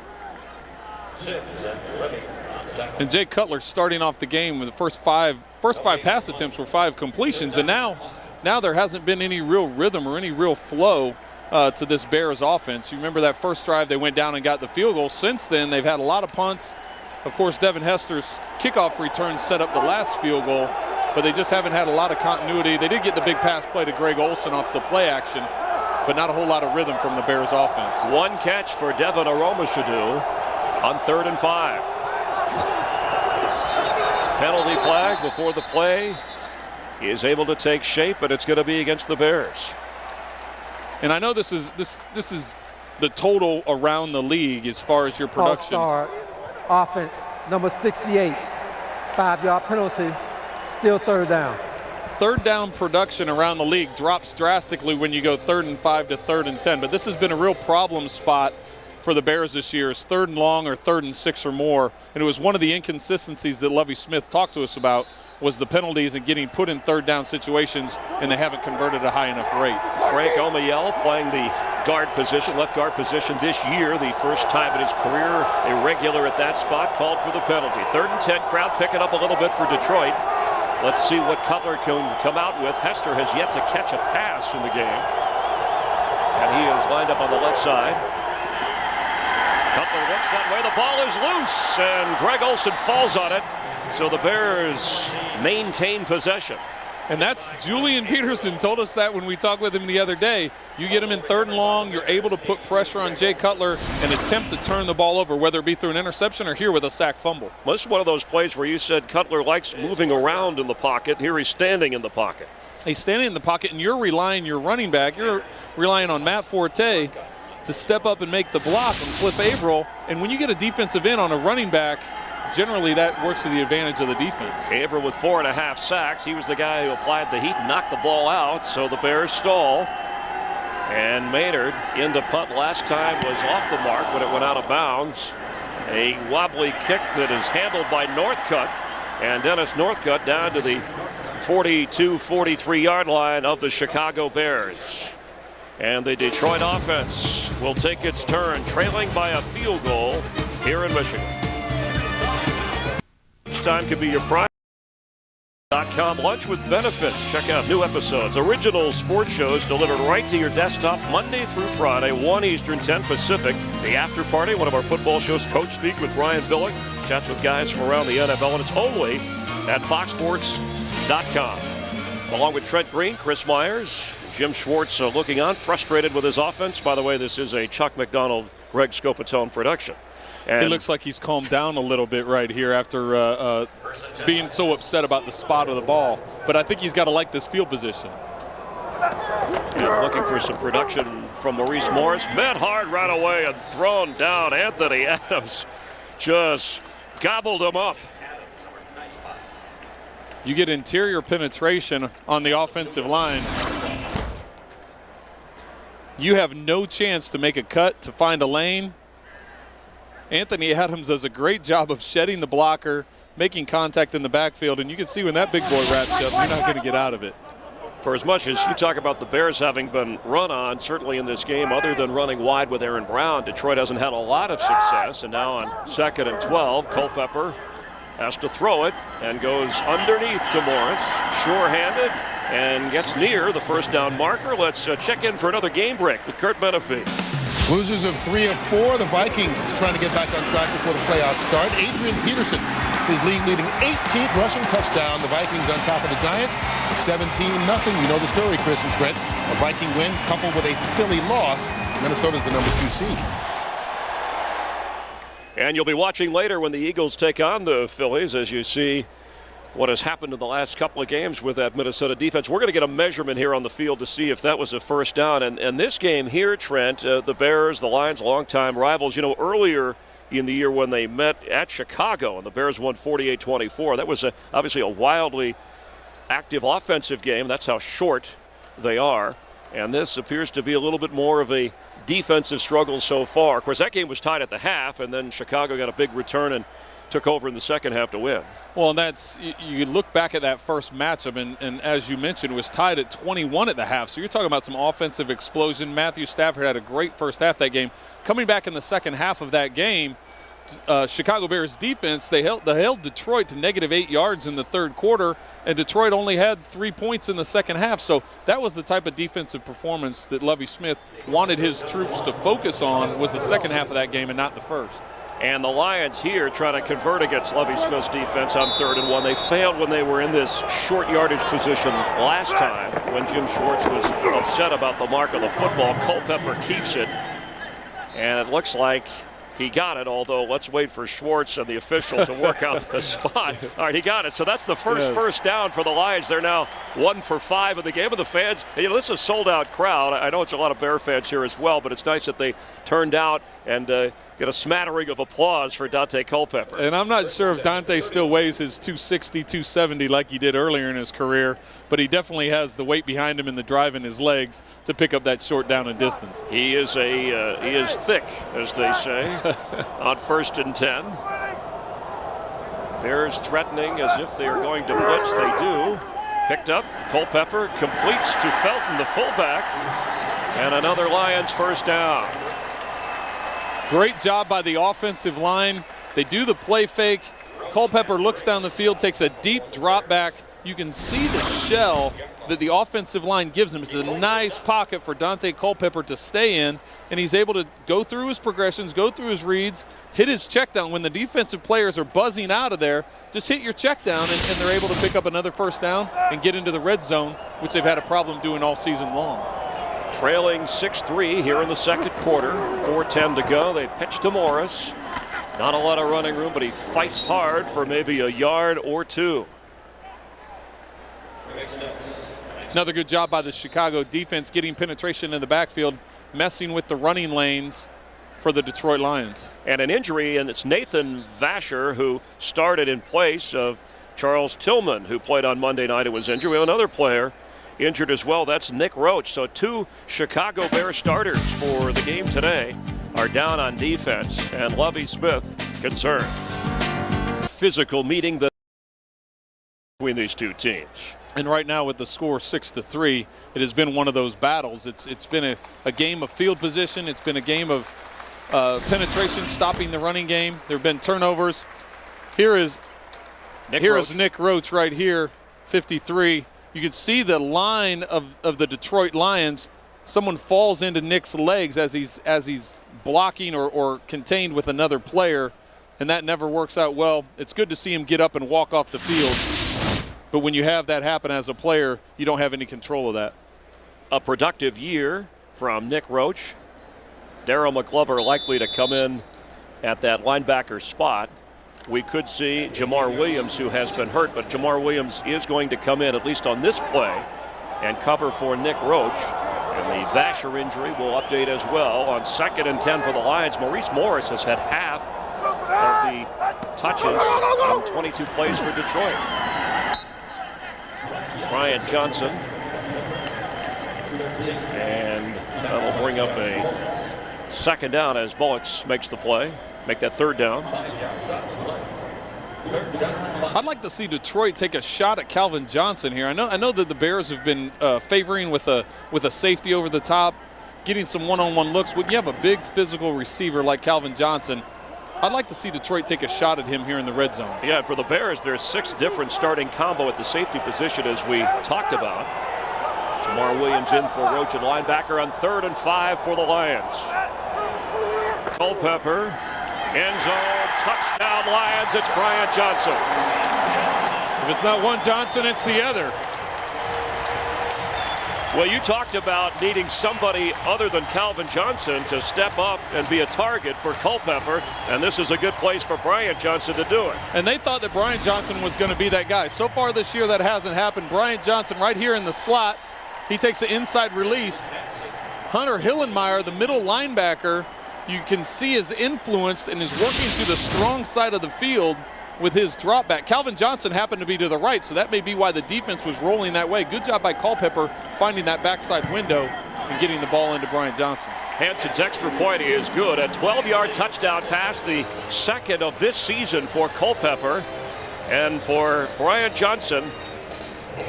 And Jay Cutler starting off the game with the first five pass attempts were 5 completions, and now there hasn't been any real rhythm or any real flow to this Bears offense. You remember that first drive they went down and got the field goal. Since then, they've had a lot of punts. Of course, Devin Hester's kickoff return set up the last field goal, but they just haven't had a lot of continuity. They did get the big pass play to Greg Olsen off the play action, but not a whole lot of rhythm from the Bears offense. 1 catch for Devin Aromashadu on 3rd and 5. Penalty flag before the play is able to take shape, but it's going to be against the Bears. And I know this is the total around the league as far as your production. False start, offense, number 68, 5-yard penalty, still 3rd down. 3rd down production around the league drops drastically when you go 3rd and 5 to 3rd and 10, but this has been a real problem spot for the Bears this year. Is 3rd and long or 3rd and 6 or more, and it was one of the inconsistencies that Lovie Smith talked to us about was the penalties and getting put in 3rd down situations, and they haven't converted a high enough rate. Frank Omayel playing the guard position, left guard position this year, the first time in his career a regular at that spot, called for the penalty. 3rd and 10, crowd picking up a little bit for Detroit. Let's see what Cutler can come out with. Hester has yet to catch a pass in the game, and he is lined up on the left side. Cutler looks that way. The ball is loose, and Greg Olsen falls on it. So the Bears maintain possession. And that's Julian Peterson told us that when we talked with him the other day. You get him in 3rd and long, you're able to put pressure on Jay Cutler and attempt to turn the ball over, whether it be through an interception or here with a sack fumble. Well, this is one of those plays where you said Cutler likes moving around in the pocket. Here he's standing in the pocket. He's standing in the pocket, and you're relying your running back. You're relying on Matt Forte to step up and make the block on Cliff Averill. And when you get a defensive end on a running back, generally that works to the advantage of the defense. Averill with 4.5 sacks. He was the guy who applied the heat and knocked the ball out, so the Bears stall. And Maynard in the punt last time was off the mark when it went out of bounds. A wobbly kick that is handled by Northcutt. And Dennis Northcutt down to the 42-43 yard line of the Chicago Bears. And the Detroit offense will take its turn, trailing by a field goal here in Michigan. This time could be your prime.com lunch with benefits. Check out new episodes, original sports shows delivered right to your desktop Monday through Friday, 1 Eastern, 10 Pacific. The After Party, one of our football shows, Coach Speak with Ryan Billick. Chats with guys from around the NFL, and it's only at foxsports.com. Along with Trent Green, Chris Myers, Jim Schwartz looking on, frustrated with his offense. By the way, this is a Chuck McDonald, Greg Scopatone production. And it looks like he's calmed down a little bit right here after being so upset about the spot of the ball. But I think he's got to like this field position. And looking for some production from Maurice Morris. Met hard right away and thrown down. Anthony Adams just gobbled him up. You get interior penetration on the offensive line. You have no chance to make a cut, to find a lane. Anthony Adams does a great job of shedding the blocker, making contact in the backfield, and you can see when that big boy wraps up, you're not going to get out of it. For as much as you talk about the Bears having been run on, certainly in this game, other than running wide with Aaron Brown, Detroit hasn't had a lot of success. And now on 2nd and 12, Culpepper has to throw it and goes underneath to Morris, sure-handed, and gets near the first down marker. Let's check in for another game break with Kurt Menefee. Losers of 3 of 4. The Vikings trying to get back on track before the playoffs start. Adrian Peterson, his leading 18th rushing touchdown. The Vikings on top of the Giants, 17-0. You know the story, Chris and Trent. A Viking win coupled with a Philly loss. Minnesota's the number 2 seed. And you'll be watching later when the Eagles take on the Phillies, as you see what has happened in the last couple of games with that Minnesota defense. We're going to get a measurement here on the field to see if that was a first down. And this game here, Trent, the Bears, the Lions, longtime rivals, you know, earlier in the year when they met at Chicago and the Bears won 48-24, that was obviously a wildly active offensive game. That's how short they are. And this appears to be a little bit more of a defensive struggle so far. Of course, that game was tied at the half, and then Chicago got a big return and took over in the second half to win. Well, and that's, you look back at that first matchup, and as you mentioned, it was tied at 21 at the half. So you're talking about some offensive explosion. Matthew Stafford had a great first half that game. Coming back in the second half of that game, Chicago Bears defense, they held Detroit to -8 yards in the third quarter, and Detroit only had 3 points in the second half. So that was the type of defensive performance that Lovie Smith wanted his troops to focus on, was the second half of that game and not the first. And the Lions here trying to convert against Lovie Smith's defense on 3rd and 1. They failed when they were in this short yardage position last time when Jim Schwartz was upset about the mark of the football. Culpepper keeps it, and it looks like he got it, although let's wait for Schwartz and the official to work out the spot. All right, he got it. So that's the first down for the Lions. They're now 1 for 5 in the game. Of the fans, you know, this is a sold-out crowd. I know it's a lot of Bear fans here as well, but it's nice that they turned out and get a smattering of applause for Dante Culpepper. And I'm not sure if Dante still weighs his 260, 270 like he did earlier in his career, but he definitely has the weight behind him and the drive in his legs to pick up that short down and distance. He is thick, as they say, on 1st and 10. Bears threatening as if they are going to blitz. They do. Picked up. Culpepper completes to Felton, the fullback, and another Lions first down. Great job by the offensive line. They do the play fake. Culpepper looks down the field, takes a deep drop back. You can see the shell that the offensive line gives him. It's a nice pocket for Daunte Culpepper to stay in, and he's able to go through his progressions, go through his reads, hit his check down. When the defensive players are buzzing out of there, just hit your check down, and they're able to pick up another first down and get into the red zone, which they've had a problem doing all season long. Trailing 6-3 here in the second quarter. 4:10 to go. They pitch to Morris. Not a lot of running room, but he fights hard for maybe a yard or two. Another good job by the Chicago defense getting penetration in the backfield, messing with the running lanes for the Detroit Lions. And an injury, and it's Nathan Vasher, who started in place of Charles Tillman, who played on Monday night and was injured. We have another player injured as well. That's Nick Roach. So 2 Chicago Bears starters for the game today are down on defense, and Lovie Smith concerned. Physical meeting between these two teams. And right now with the score 6-3, it has been one of those battles. It's been a game of field position. It's been a game of penetration, stopping the running game. There have been turnovers. Here is Nick Roach right here, 53. You can see the line of the Detroit Lions. Someone falls into Nick's legs as he's blocking or contained with another player, and that never works out well. It's good to see him get up and walk off the field. But when you have that happen as a player, you don't have any control of that. A productive year from Nick Roach. Darryl McGlover likely to come in at that linebacker spot. We could see Jamar Williams, who has been hurt, but Jamar Williams is going to come in, at least on this play, and cover for Nick Roach. And the Vasher injury will update as well. On 2nd and 10 for the Lions, Maurice Morris has had half of the touches in 22 plays for Detroit. Brian Johnson, and that'll bring up a second down as Bullocks makes the play, make that third down. I'd like to see Detroit take a shot at Calvin Johnson here. I know that the Bears have been favoring with a safety over the top, getting some one-on-one looks. When you have a big physical receiver like Calvin Johnson, I'd like to see Detroit take a shot at him here in the red zone. Yeah, for the Bears, there's 6 different starting combo at the safety position, as we talked about. Jamar Williams in for Roach at linebacker on 3rd and 5 for the Lions. Culpepper, end zone, touchdown Lions. It's Brian Johnson. If it's not one Johnson, it's the other. Well, you talked about needing somebody other than Calvin Johnson to step up and be a target for Culpepper, and this is a good place for Brian Johnson to do it. And they thought that Brian Johnson was going to be that guy. So far this year, that hasn't happened. Brian Johnson right here in the slot. He takes an inside release. Hunter Hillenmeyer, the middle linebacker, you can see is influenced and is working to the strong side of the field with his drop back. Calvin Johnson happened to be to the right, so that may be why the defense was rolling that way. Good job by Culpepper finding that backside window and getting the ball into Brian Johnson. Hanson's extra point is good. A 12-yard touchdown pass, the second of this season for Culpepper. And for Brian Johnson,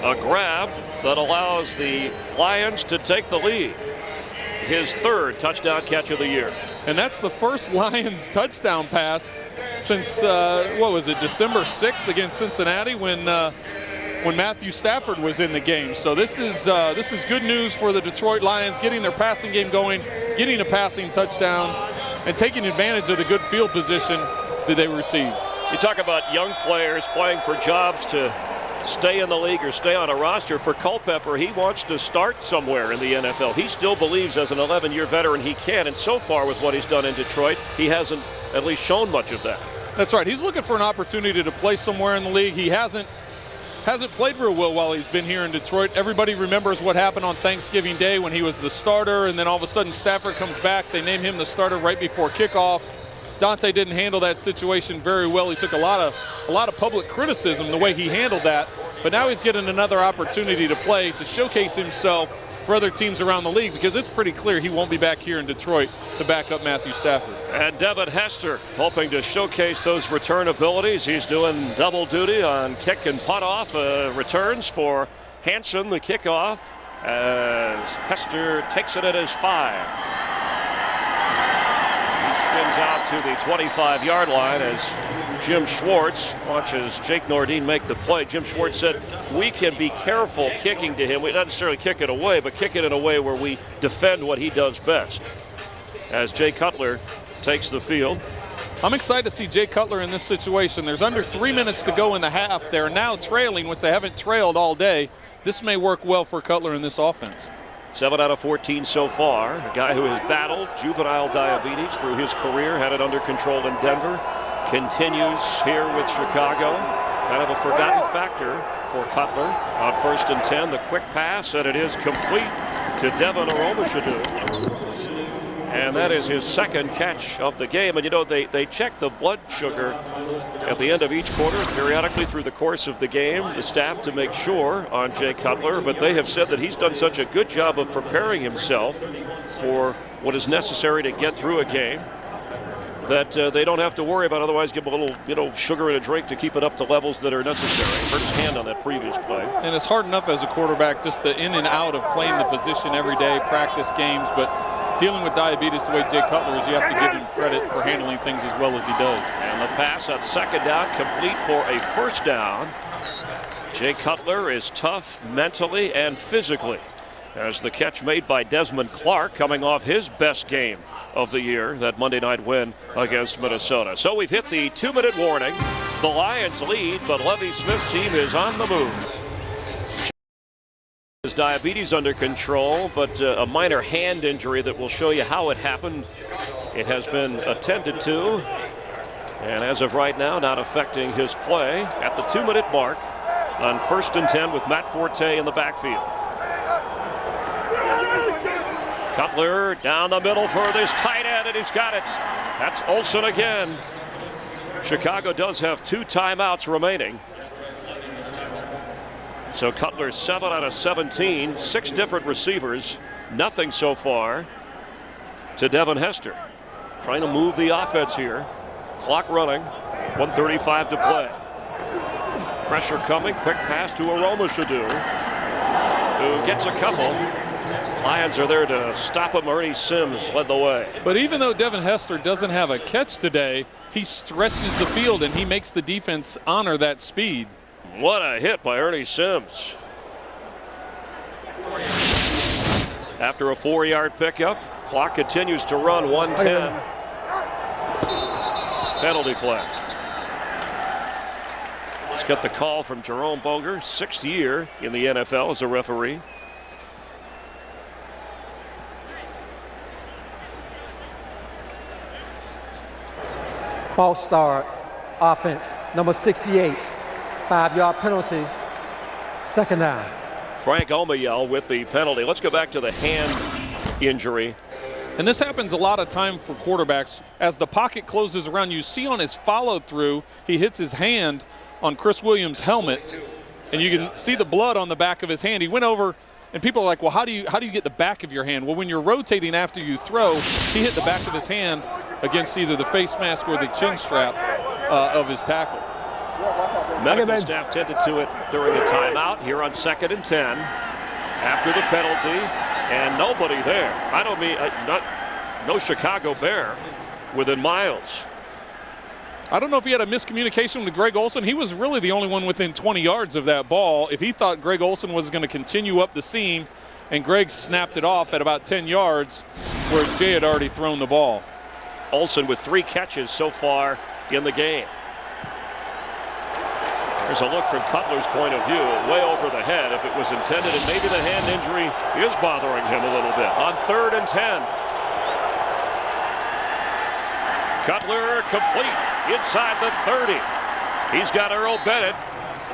a grab that allows the Lions to take the lead. His 3rd touchdown catch of the year. And that's the first Lions touchdown pass since, December 6th against Cincinnati when Matthew Stafford was in the game. So this is good news for the Detroit Lions, getting their passing game going, getting a passing touchdown, and taking advantage of the good field position that they received. You talk about young players playing for jobs to stay in the league or stay on a roster. For Culpepper, he wants to start somewhere in the NFL. He still believes as an 11-year veteran he can, and so far with what he's done in Detroit, he hasn't at least shown much of that. That's right. He's looking for an opportunity to play somewhere in the league. He hasn't played real well while he's been here in Detroit. Everybody remembers what happened on Thanksgiving Day when he was the starter, and then all of a sudden Stafford comes back. They name him the starter right before kickoff. Daunte didn't handle that situation very well. He took a lot of public criticism the way he handled that, but now he's getting another opportunity to play, to showcase himself for other teams around the league, because it's pretty clear he won't be back here in Detroit to back up Matthew Stafford. And Devin Hester hoping to showcase those return abilities. He's doing double duty on kick and punt off returns for Hanson, the kickoff, as Hester takes it at his 5. Spins out to the 25-yard line as Jim Schwartz watches Jake Nordine make the play. Jim Schwartz said, we can be careful kicking to him. We not necessarily kick it away, but kick it in a way where we defend what he does best. As Jay Cutler takes the field. I'm excited to see Jay Cutler in this situation. There's under 3 minutes to go in the half. They're now trailing, which they haven't trailed all day. This may work well for Cutler in this offense. 7 out of 14 so far. A guy who has battled juvenile diabetes through his career, had it under control in Denver, continues here with Chicago. Kind of a forgotten factor for Cutler on 1st and 10. The quick pass, and it is complete to Devin Aromashadu. And that is his second catch of the game. And you know, they check the blood sugar at the end of each quarter, periodically through the course of the game, the staff, to make sure on Jay Cutler. But they have said that he's done such a good job of preparing himself for what is necessary to get through a game that they don't have to worry about. Otherwise, give him a little, sugar in a drink to keep it up to levels that are necessary. Hurt his hand on that previous play. And it's hard enough as a quarterback just the in and out of playing the position every day, practice games, but dealing with diabetes the way Jay Cutler is, you have to give him credit for handling things as well as he does. And the pass on 2nd down, complete for a 1st down. Jay Cutler is tough mentally and physically, as the catch made by Desmond Clark, coming off his best game of the year, that Monday night win against Minnesota. So we've hit the 2-minute warning. The Lions lead, but Lovie Smith's team is on the move. His diabetes under control, but a minor hand injury that will show you how it happened. It has been attended to, and as of right now, not affecting his play at the 2-minute mark on 1st and 10 with Matt Forte in the backfield. Cutler down the middle for this tight end, and he's got it. That's Olsen again. Chicago does have 2 timeouts remaining. So Cutler 7 out of 17, 6 different receivers, nothing so far to Devin Hester. Trying to move the offense here. Clock running, 1:35 to play. Pressure coming, quick pass to Aromashadu, who gets a couple. Lions are there to stop him. Ernie Sims led the way. But even though Devin Hester doesn't have a catch today, he stretches the field and he makes the defense honor that speed. What a hit by Ernie Sims. After a 4-yard pickup, clock continues to run, 1:10. Penalty flag. Let's get the call from Jerome Boger, 6th year in the NFL as a referee. False start, offense, number 68, 5-yard penalty, 2nd down. Frank Omayel with the penalty. Let's go back to the hand injury. And this happens a lot of time for quarterbacks. As the pocket closes around, you see on his follow through, he hits his hand on Chris Williams' helmet, and you can see the blood on the back of his hand. He went over, and people are like, well, how do you get the back of your hand? Well, when you're rotating after you throw, he hit the back of his hand against either the face mask or the chin strap of his tackle. Medical staff tended to it during the timeout here on 2nd and 10 after the penalty, and nobody there. I don't mean no Chicago Bear within miles. I don't know if he had a miscommunication with Greg Olsen. He was really the only one within 20 yards of that ball. If he thought Greg Olsen was going to continue up the seam, and Greg snapped it off at about 10 yards, whereas Jay had already thrown the ball. Olsen with 3 catches so far in the game. There's a look from Cutler's point of view, way over the head if it was intended, and maybe the hand injury is bothering him a little bit. On 3rd and 10. Cutler complete inside the 30. He's got Earl Bennett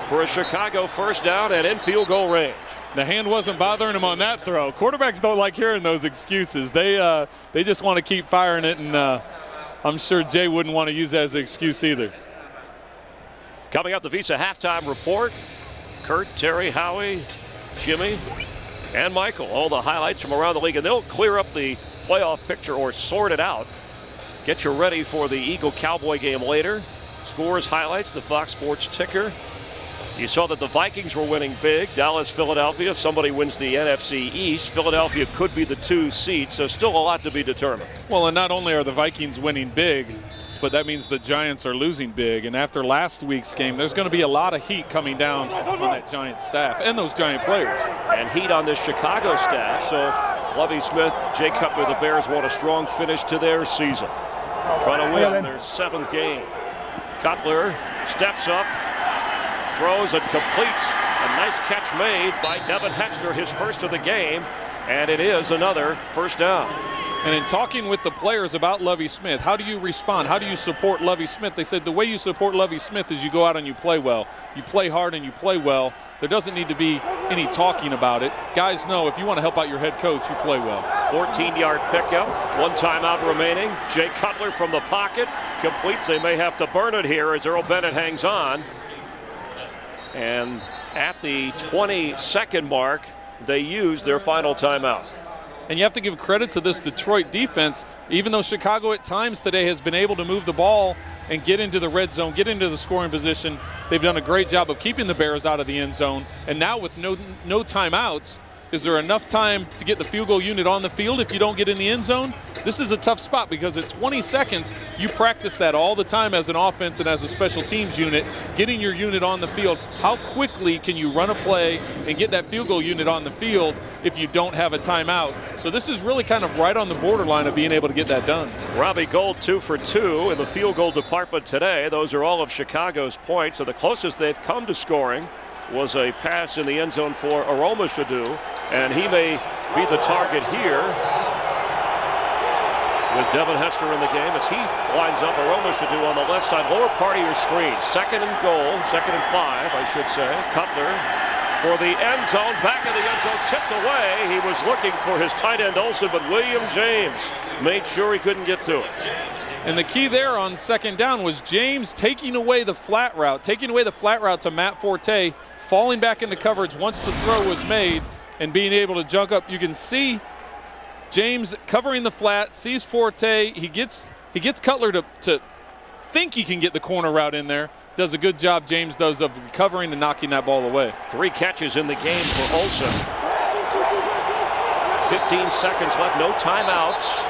for a Chicago 1st down and in field goal range. The hand wasn't bothering him on that throw. Quarterbacks don't like hearing those excuses. They just want to keep firing it, and I'm sure Jay wouldn't want to use that as an excuse either. Coming up, the Visa halftime report. Kurt, Terry, Howie, Jimmy, and Michael. All the highlights from around the league, and they'll clear up the playoff picture or sort it out. Get you ready for the Eagle-Cowboy game later. Scores, highlights, the Fox Sports ticker. You saw that the Vikings were winning big. Dallas, Philadelphia. Somebody wins the NFC East. Philadelphia could be the 2 seed, so still a lot to be determined. Well, and not only are the Vikings winning big, but that means the Giants are losing big. And after last week's game, there's going to be a lot of heat coming down on that Giants staff and those Giant players. And heat on this Chicago staff. So Lovie Smith, Jay Cutler, the Bears want a strong finish to their season. Trying to win their 7th game. Cutler steps up, throws and completes. A nice catch made by Devin Hester, his first of the game. And it is another first down. And in talking with the players about Lovie Smith, how do you respond? How do you support Lovie Smith? They said the way you support Lovie Smith is you go out and you play well. You play hard and you play well. There doesn't need to be any talking about it. Guys know if you want to help out your head coach, you play well. 14-yard pickup, 1 timeout remaining. Jay Cutler from the pocket completes. They may have to burn it here as Earl Bennett hangs on. And at the 20-second mark, they use their final timeout. And you have to give credit to this Detroit defense. Even though Chicago at times today has been able to move the ball and get into the red zone, get into the scoring position, they've done a great job of keeping the Bears out of the end zone. And now with no timeouts, is there enough time to get the field goal unit on the field if you don't get in the end zone? This is a tough spot because at 20 seconds, you practice that all the time as an offense and as a special teams unit, getting your unit on the field. How quickly can you run a play and get that field goal unit on the field if you don't have a timeout? So this is really kind of right on the borderline of being able to get that done. Robbie Gould 2 for 2 in the field goal department today. Those are all of Chicago's points. So the closest they've come to scoring was a pass in the end zone for Aroma Shadu, and he may be the target here with Devin Hester in the game as he lines up Aroma Shadu on the left side, lower part of your screen. 2nd and goal, 2nd and 5, I should say. Cutler for the end zone, back of the end zone, tipped away. He was looking for his tight end Olsen, but William James made sure he couldn't get to it. And the key there on 2nd down was James taking away the flat route to Matt Forte, falling back into coverage once the throw was made and being able to jump up. You can see James covering the flat, sees Forte. He gets Cutler to think he can get the corner route in there. Does a good job, James does, of recovering and knocking that ball away. 3 catches in the game for Olsen. 15 seconds left, no timeouts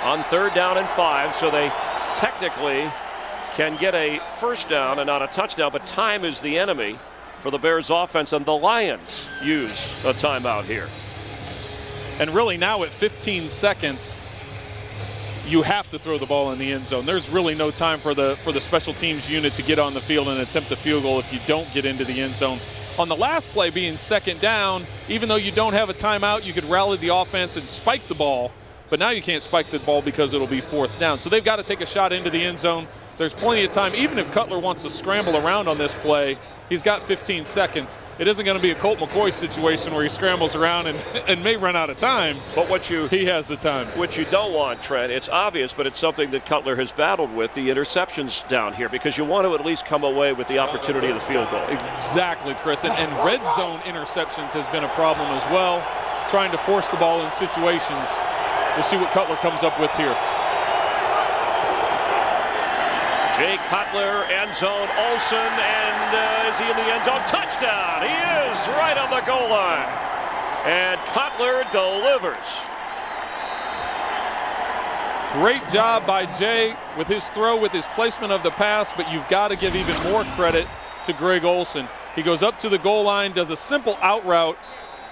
on 3rd down and 5, so they technically can get a first down and not a touchdown, but time is the enemy for the Bears offense, and the Lions use a timeout here. And really now at 15 seconds, you have to throw the ball in the end zone. There's really no time for the special teams unit to get on the field and attempt a field goal if you don't get into the end zone. On the last play being 2nd down, even though you don't have a timeout, you could rally the offense and spike the ball, but now you can't spike the ball because it'll be 4th down. So they've got to take a shot into the end zone. There's plenty of time. Even if Cutler wants to scramble around on this play, he's got 15 seconds. It isn't going to be a Colt McCoy situation where he scrambles around and may run out of time. But he has the time. What you don't want, Trent, it's obvious, but it's something that Cutler has battled with, the interceptions down here, because you want to at least come away with the opportunity of the field goal. Exactly, Chris. And red zone interceptions has been a problem as well, trying to force the ball in situations. We'll see what Cutler comes up with here. Jay Cutler, end zone, Olsen, and is he in the end zone? Touchdown! He is right on the goal line. And Cutler delivers. Great job by Jay with his throw, with his placement of the pass, but you've got to give even more credit to Greg Olsen. He goes up to the goal line, does a simple out route.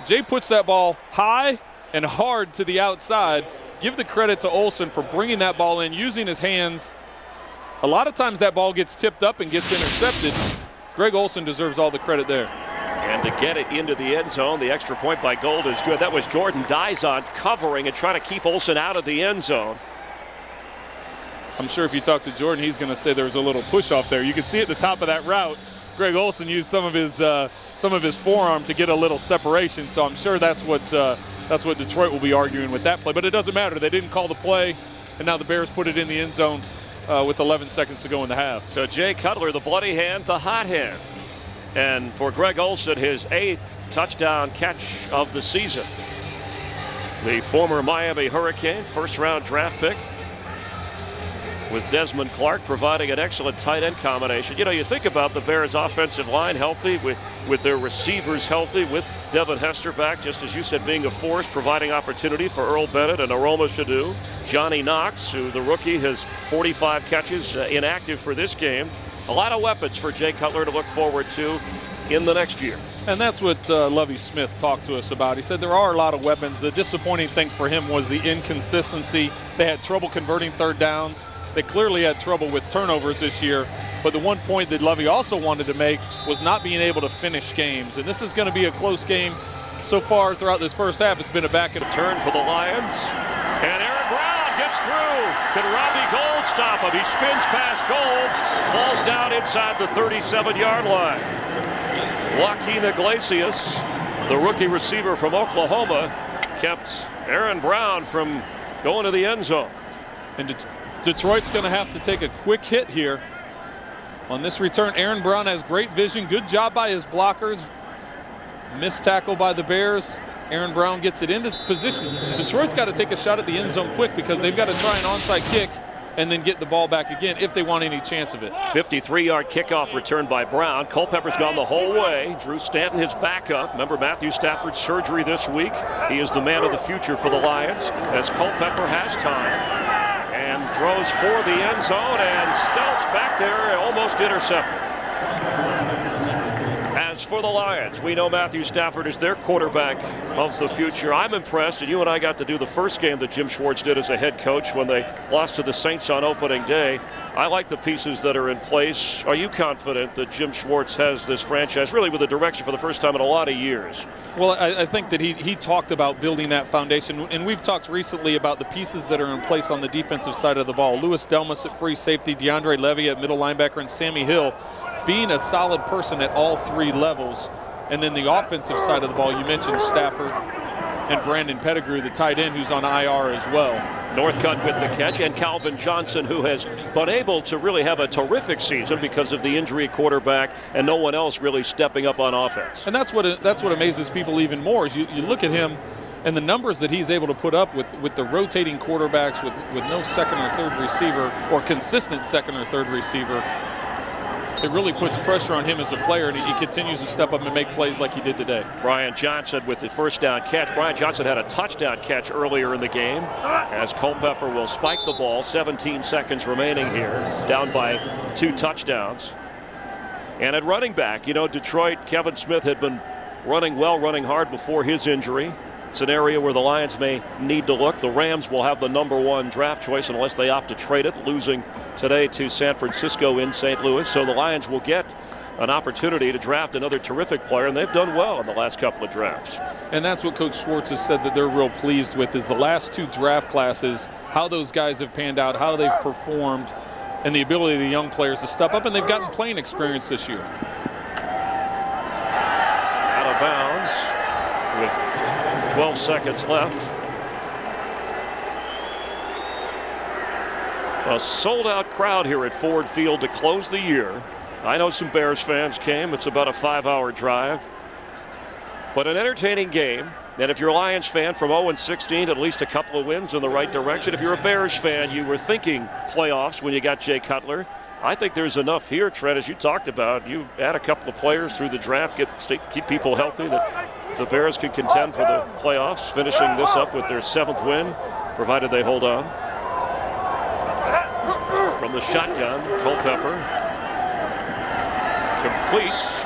Jay puts that ball high and hard to the outside. Give the credit to Olsen for bringing that ball in, using his hands. A lot of times that ball gets tipped up and gets intercepted. Greg Olsen deserves all the credit there. And to get it into the end zone, the extra point by Gould is good. That was Jordan Dizon covering and trying to keep Olsen out of the end zone. I'm sure if you talk to Jordan, he's going to say there was a little push off there. You can see at the top of that route, Greg Olsen used some of his forearm to get a little separation. So I'm sure that's what Detroit will be arguing with that play. But it doesn't matter. They didn't call the play, and now the Bears put it in the end zone with 11 seconds to go in the half. So Jay Cutler, the bloody hand, the hot hand. And for Greg Olsen, his 8th touchdown catch of the season. The former Miami Hurricane, first-round draft pick. with Desmond Clark providing an excellent tight end combination. You know, you think about the Bears' offensive line healthy, with their receivers healthy, with Devin Hester back, just as you said, being a force, providing opportunity for Earl Bennett and Aroma Shadu. Johnny Knox, who the rookie has 45 catches, inactive for this game. A lot of weapons for Jay Cutler to look forward to in the next year. And that's what Lovie Smith talked to us about. He said there are a lot of weapons. The disappointing thing for him was the inconsistency. They had trouble converting third downs. They clearly had trouble with turnovers this year. But the one point that Lovie also wanted to make was not being able to finish games. And this is going to be a close game. So far throughout this first half, it's been a back and turn for the Lions. And Aaron Brown gets through. Can Robbie Gould stop him? He spins past Gould, falls down inside the 37-yard line. Joaquin Iglesias, the rookie receiver from Oklahoma, kept Aaron Brown from going to the end zone. And Detroit's going to have to take a quick hit here on this return. Aaron Brown has great vision. Good job by his blockers. Missed tackle by the Bears. Aaron Brown gets it into position. Detroit's got to take a shot at the end zone quick because they've got to try an onside kick and then get the ball back again if they want any chance of it. 53-yard kickoff return by Brown. Culpepper's gone the whole way. Drew Stanton, his backup. Remember Matthew Stafford's surgery this week. He is the man of the future for the Lions as Culpepper has time and throws for the end zone, and Stelz back there, almost intercepted. As for the Lions, we know Matthew Stafford is their quarterback of the future. I'm impressed, and you and I got to do the first game that Jim Schwartz did as a head coach when they lost to the Saints on opening day. I like the pieces that are in place. Are you confident that Jim Schwartz has this franchise really with a direction for the first time in a lot of years? Well, I think that he talked about building that foundation, and we've talked recently about the pieces that are in place on the defensive side of the ball. Louis Delmas at free safety, DeAndre Levy at middle linebacker, and Sammy Hill being a solid person at all three levels. And then the offensive side of the ball, you mentioned Stafford and Brandon Pettigrew, the tight end, who's on IR as well. Northcutt with the catch, and Calvin Johnson, who has been able to really have a terrific season because of the injury quarterback and no one else really stepping up on offense. And that's what amazes people even more is you look at him and the numbers that he's able to put up with the rotating quarterbacks, with no second or third receiver or consistent second or third receiver. It really puts pressure on him as a player, and he continues to step up and make plays like he did today. Brian Johnson with the first down catch. Brian Johnson had a touchdown catch earlier in the game as Culpepper will spike the ball. 17 seconds remaining here, down by 2 touchdowns. And at running back, you know, Detroit, Kevin Smith had been running well, running hard before his injury. It's an area where the Lions may need to look. The Rams will have the #1 draft choice unless they opt to trade it, losing today to San Francisco in St. Louis. So the Lions will get an opportunity to draft another terrific player, and they've done well in the last couple of drafts. And that's what Coach Schwartz has said that they're real pleased with is the last 2 draft classes, how those guys have panned out, how they've performed, and the ability of the young players to step up, and they've gotten playing experience this year. Out of bounds with 12 seconds left. A sold-out crowd here at Ford Field to close the year. I know some Bears fans came. It's about a 5-hour drive. But an entertaining game. And if you're a Lions fan from 0-16, at least a couple of wins in the right direction. If you're a Bears fan, you were thinking playoffs when you got Jay Cutler. I think there's enough here, Trent, as you talked about. You add a couple of players through the draft, keep people healthy, that the Bears can contend for the playoffs, finishing this up with their 7th win, provided they hold on. From the shotgun, Culpepper completes.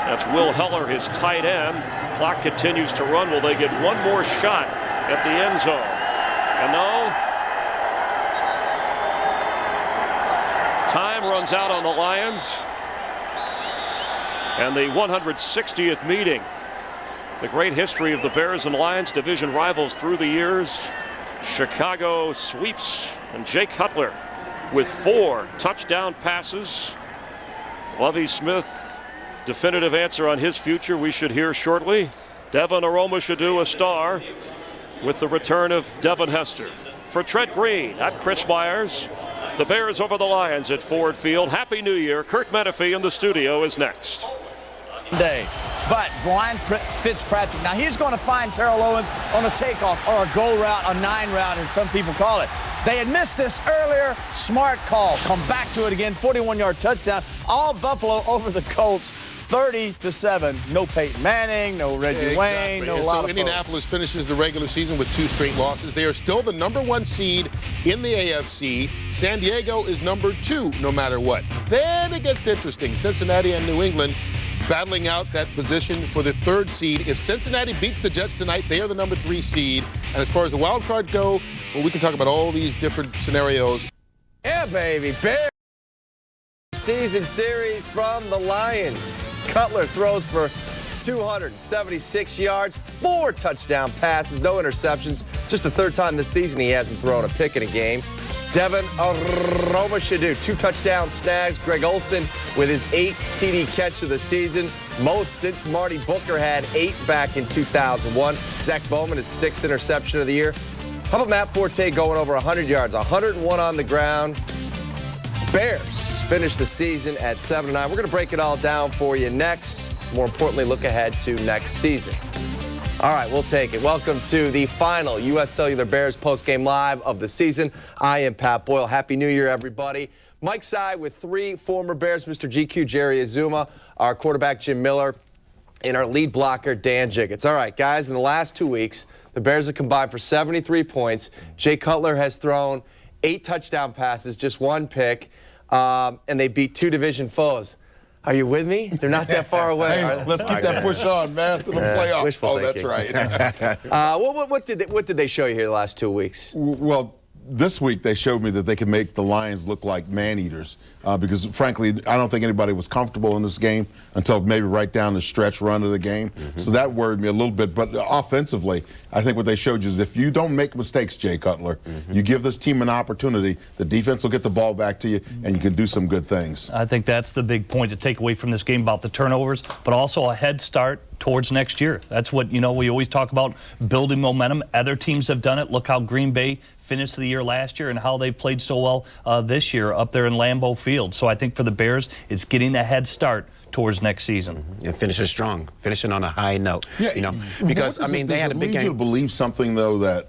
That's Will Heller, his tight end. Clock continues to run. Will they get one more shot at the end zone? And no. Time runs out on the Lions. And the 160th meeting. The great history of the Bears and Lions, division rivals through the years. Chicago sweeps, and Jay Cutler with 4 touchdown passes. Lovie Smith, definitive answer on his future we should hear shortly. Devin Aroma Shadu, a star, with the return of Devin Hester. For Trent Green, I'm Chris Myers. The Bears over the Lions at Ford Field. Happy New Year. Kurt Menefee in the studio is next. But Ryan Fitzpatrick, now he's going to find Terrell Owens on a takeoff or a go route, a 9 route, as some people call it. They had missed this earlier. Smart call. Come back to it again. 41-yard touchdown. All Buffalo over the Colts. 30-7. No Peyton Manning, no Reggie Wayne, no and lot so of Indianapolis finishes the regular season with 2 straight losses. They are still the #1 seed in the AFC. San Diego is #2 no matter what. Then it gets interesting. Cincinnati and New England battling out that position for the 3rd seed. If Cincinnati beats the Jets tonight, they are the #3 seed. And as far as the wild card go, well, we can talk about all these different scenarios. Yeah, baby. Bears season series from the Lions. Cutler throws for 276 yards, 4 touchdown passes, no interceptions. Just the 3rd time this season he hasn't thrown a pick in a game. Devin Aroma-Shadu, 2 touchdown snags. Greg Olsen with his 8th TD catch of the season. Most since Marty Booker had 8 back in 2001. Zach Bowman, his 6th interception of the year. How about Matt Forte going over 100 yards, 101 on the ground. Bears finish the season at 7-9. We're going to break it all down for you next. More importantly, look ahead to next season. All right, we'll take it. Welcome to the final U.S. Cellular Bears postgame live of the season. I am Pat Boyle. Happy New Year, everybody. Mike Sy with 3 former Bears, Mr. GQ, Jerry Azuma, our quarterback, Jim Miller, and our lead blocker, Dan Jiggets. All right, guys, in the last 2 weeks, the Bears have combined for 73 points. Jay Cutler has thrown 8 touchdown passes, just 1 pick, and they beat 2 division foes. Are you with me? They're not that far away. Hey, let's keep that push on, man, to the playoffs. Wishful that's thinking. right. What did they show you here the last 2 weeks? Well, this week they showed me that they could make the Lions look like man-eaters because, frankly, I don't think anybody was comfortable in this game until maybe right down the stretch run of the game. So that worried me a little bit. But offensively, I think what they showed you is if you don't make mistakes, Jay Cutler, you give this team an opportunity, the defense will get the ball back to you, and you can do some good things. I think that's the big point to take away from this game about the turnovers, but also a head start towards next year. That's what, we always talk about, building momentum. Other teams have done it. Look how Green Bay finished the year last year and how they've played so well this year up there in Lambeau Field. So I think for the Bears, it's getting a head start towards next season. And finishing strong, finishing on a high note. Yeah, because, they had a big game. Does it lead you to believe something, though, that,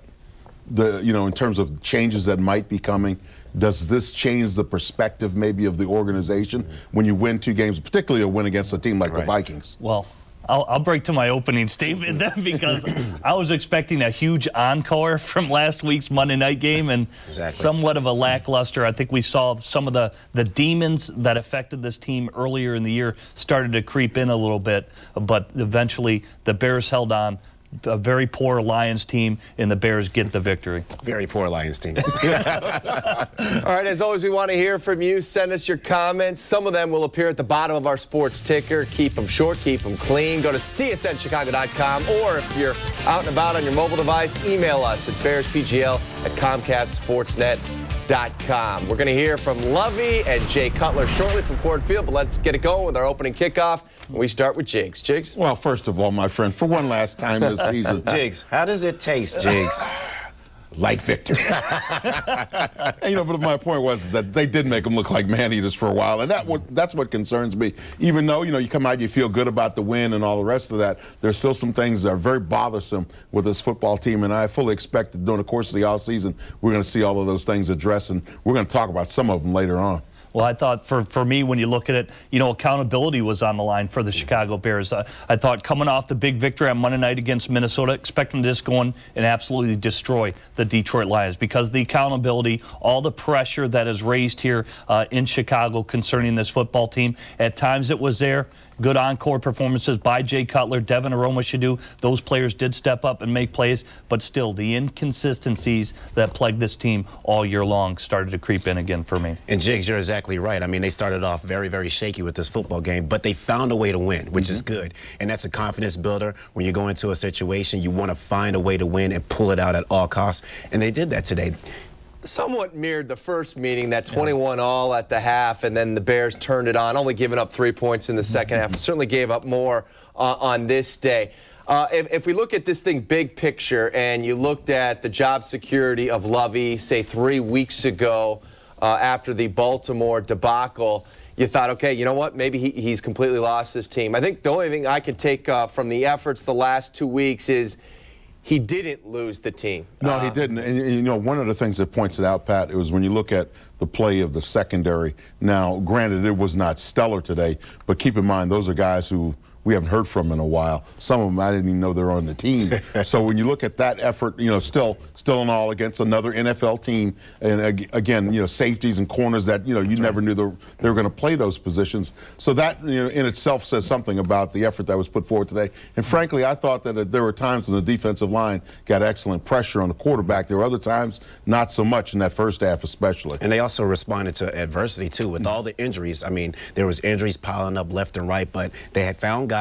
in terms of changes that might be coming, does this change the perspective maybe of the organization when you win 2 games, particularly a win against a team like the Vikings? Well, I'll break to my opening statement then because I was expecting a huge encore from last week's Monday night game and somewhat of a lackluster. I think we saw some of the demons that affected this team earlier in the year started to creep in a little bit, but eventually the Bears held on. A very poor Lions team, and the Bears get the victory. Very poor Lions team. All right, as always, we want to hear from you. Send us your comments. Some of them will appear at the bottom of our sports ticker. Keep them short, keep them clean. Go to csnchicago.com, or if you're out and about on your mobile device, email us at bearspgl@comcastsportsnet.com. We're going to hear from Lovey and Jay Cutler shortly from Ford Field, but let's get it going with our opening kickoff. We start with Jigs. Jigs? Well, first of all, my friend, for one last time this season. Jigs, how does it taste, Jigs? Like victory. But my point was that they did make them look like man-eaters for a while, and that's what concerns me. Even though, you come out, you feel good about the win and all the rest of that, there's still some things that are very bothersome with this football team, and I fully expect that during the course of the offseason, we're going to see all of those things addressed, and we're going to talk about some of them later on. Well, I thought for me, when you look at it, accountability was on the line for the Chicago Bears. I thought coming off the big victory on Monday night against Minnesota, expecting to just go in and absolutely destroy the Detroit Lions because the accountability, all the pressure that is raised here in Chicago concerning this football team, at times it was there. Good encore performances by Jay Cutler, Devin Aroma-Shadu. Those players did step up and make plays, but still the inconsistencies that plagued this team all year long started to creep in again for me. And Jigs, you're exactly right. They started off very, very shaky with this football game, but they found a way to win, which is good. And that's a confidence builder. When you go into a situation, you want to find a way to win and pull it out at all costs. And they did that today. Somewhat mirrored the first meeting, that 21-all at the half, and then the Bears turned it on, only giving up 3 points in the second half. Certainly gave up more on this day. If we look at this thing big picture, and you looked at the job security of Lovey, say 3 weeks ago after the Baltimore debacle, you thought, okay, you know what, maybe he's completely lost his team. I think the only thing I could take from the efforts the last 2 weeks is he didn't lose the team. No, he didn't. And, you know, one of the things that points it out, Pat, it was when you look at the play of the secondary. Now, granted, it was not stellar today, but keep in mind, those are guys who we haven't heard from in a while. Some of them I didn't even know they're on the team. So when you look at that effort, you know, still in all against another NFL team, and again, you know, safeties and corners that, you know, you never knew they were going to play those positions. So that, you know, in itself says something about the effort that was put forward today. And frankly, I thought that there were times when the defensive line got excellent pressure on the quarterback. There were other times not so much in that first half especially. And they also responded to adversity too. With all the injuries, I mean, there was injuries piling up left and right, but they had found guys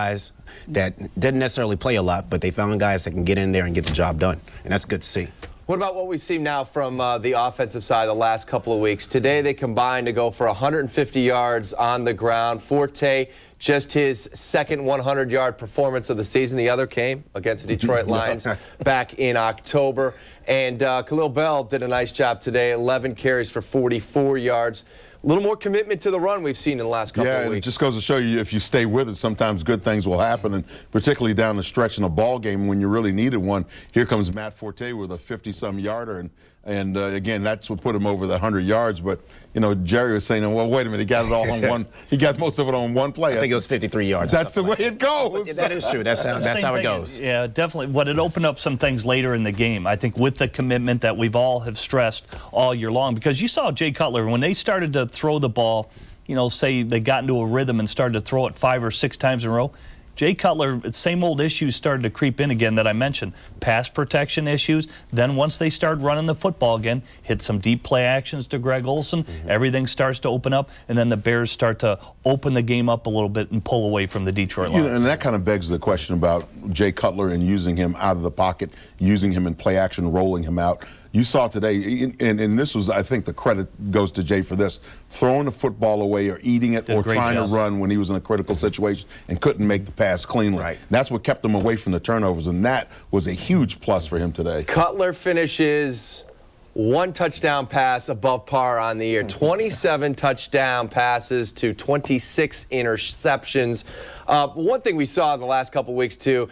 that didn't necessarily play a lot, but they found guys that can get in there and get the job done. And that's good to see. What about what we've seen now from the offensive side the last couple of weeks? Today they combined to go for 150 yards on the ground. Forte, just his second 100-yard performance of the season. The other came against the Detroit Lions back in October. And Khalil Bell did a nice job today, 11 carries for 44 yards. A little more commitment to the run we've seen in the last couple of weeks. Yeah, it just goes to show you if you stay with it, sometimes good things will happen, and particularly down the stretch in a ball game when you really needed one. Here comes Matt Forte with a 50-some yarder, and again, that's what put him over the 100 yards. But, you know, Jerry was saying, well, wait a minute, he got it all on one. He got most of it on one play. I think it was 53 yards. That's the way it goes. That is true. That's how it goes. Yeah, definitely. But it opened up some things later in the game, I think, with the commitment that we've all have stressed all year long. Because you saw Jay Cutler, when they started to throw the ball, you know, say they got into a rhythm and started to throw it 5 or 6 times in a row, Jay Cutler, same old issues started to creep in again that I mentioned. Pass protection issues. Then once they start running the football again, hit some deep play actions to Greg Olsen, everything starts to open up, and then the Bears start to open the game up a little bit and pull away from the Detroit Lions. You know, and that kind of begs the question about Jay Cutler and using him out of the pocket, using him in play action, rolling him out. You saw today, and this was, I think the credit goes to Jay for this, throwing the football away or eating it or trying to run when he was in a critical situation and couldn't make the pass cleanly. Right. That's what kept him away from the turnovers, and that was a huge plus for him today. Cutler finishes 1 touchdown pass above par on the year. 27 touchdown passes to 26 interceptions. One thing we saw in the last couple weeks, too,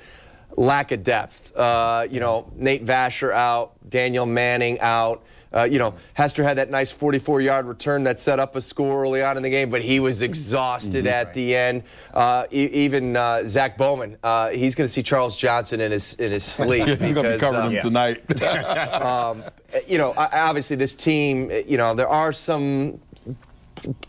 lack of depth. You know, Nate Vasher out, Daniel Manning out. You know, Hester had that nice 44-yard return that set up a score early on in the game, but he was exhausted at the end. Even Zach Bowman, he's going to see Charles Johnson in his sleep. He's going to be covering him tonight. You know, obviously this team, you know, there are some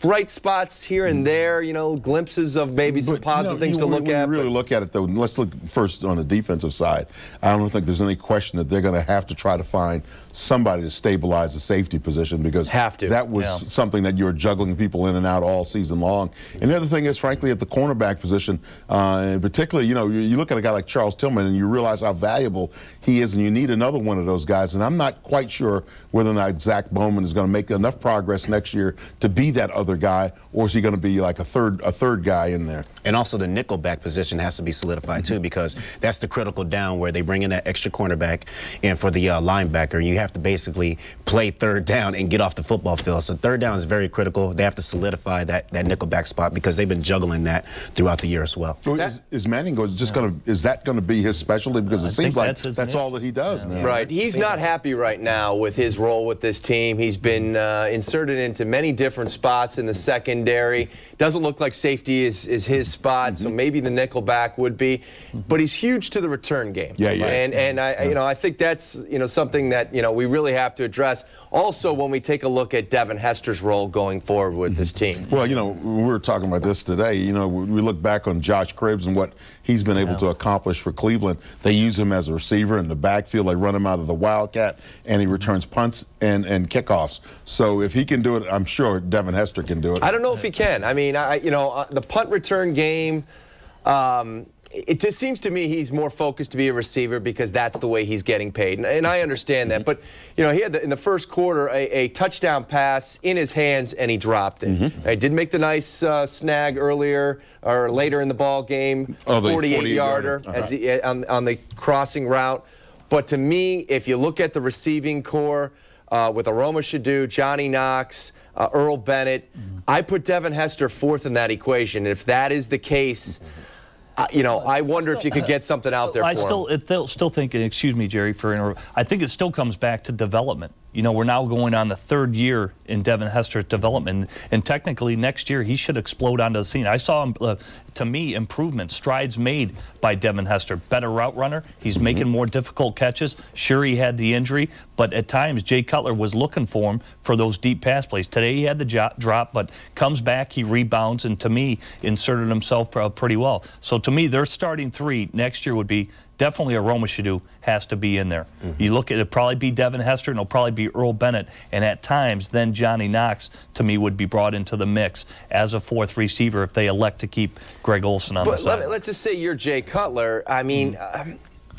bright spots here and there, you know, glimpses of maybe some positive things to look at. When you really look at it, though, let's look first on the defensive side. I don't think there's any question that they're going to have to try to find somebody to stabilize the safety position, because that was something that you were juggling people in and out all season long. And the other thing is, frankly, at the cornerback position, particularly, you know, you look at a guy like Charles Tillman and you realize how valuable he is, and you need another one of those guys. And I'm not quite sure whether or not Zach Bowman is going to make enough progress next year to be that other guy, or is he going to be like a third guy in there? And also the nickelback position has to be solidified too, because that's the critical down where they bring in that extra cornerback and for the linebacker. You have to basically play third down and get off the football field. So third down is very critical. They have to solidify that nickelback spot, because they've been juggling that throughout the year as well. Is Manning just going to, is that going to be his specialty? Because it seems like that's all that he does now. Right. He's not happy right now with his role with this team. He's been inserted into many different spots in the secondary. Doesn't look like safety is his spot, so maybe the nickelback would be. But he's huge to the return game. Yeah, yeah. And I think that's, you know, something that, you know, we really have to address. Also, when we take a look at Devin Hester's role going forward with this team. Well, you know, we were talking about this today. You know, we look back on Josh Cribbs and what he's been able to accomplish for Cleveland. They use him as a receiver in the backfield. They run him out of the Wildcat, and he returns punts and kickoffs. So if he can do it, I'm sure Devin Hester can do it. I don't know if he can. I mean, you know, the punt return game, it just seems to me he's more focused to be a receiver because that's the way he's getting paid. And I understand that. But, you know, he had, in the first quarter, a touchdown pass in his hands, and he dropped it. He did make the nice snag earlier or later in the ball game, 48-yarder on the crossing route. But to me, if you look at the receiving core with Aroma Shadu, Johnny Knox, Earl Bennett, I put Devin Hester fourth in that equation. And if that is the case, I wonder if you could get something out there for him. Still think, excuse me, Jerry, I think it still comes back to development. We're now going on the 3rd year in Devin Hester's development, and technically next year he should explode onto the scene. I saw him, to me, improvement, strides made by Devin Hester. Better route runner. He's making more difficult catches. Sure, he had the injury, but at times Jay Cutler was looking for him for those deep pass plays. Today he had the drop, but comes back, he rebounds, and to me, inserted himself pretty well. So to me, their starting 3 next year would be definitely Aromashodu has to be in there. You look at it'll probably be Devin Hester, and it'll probably be Earl Bennett, and at times then Johnny Knox to me would be brought into the mix as a 4th receiver if they elect to keep Greg Olsen on the side. Let's just say you're Jay Cutler. I mean,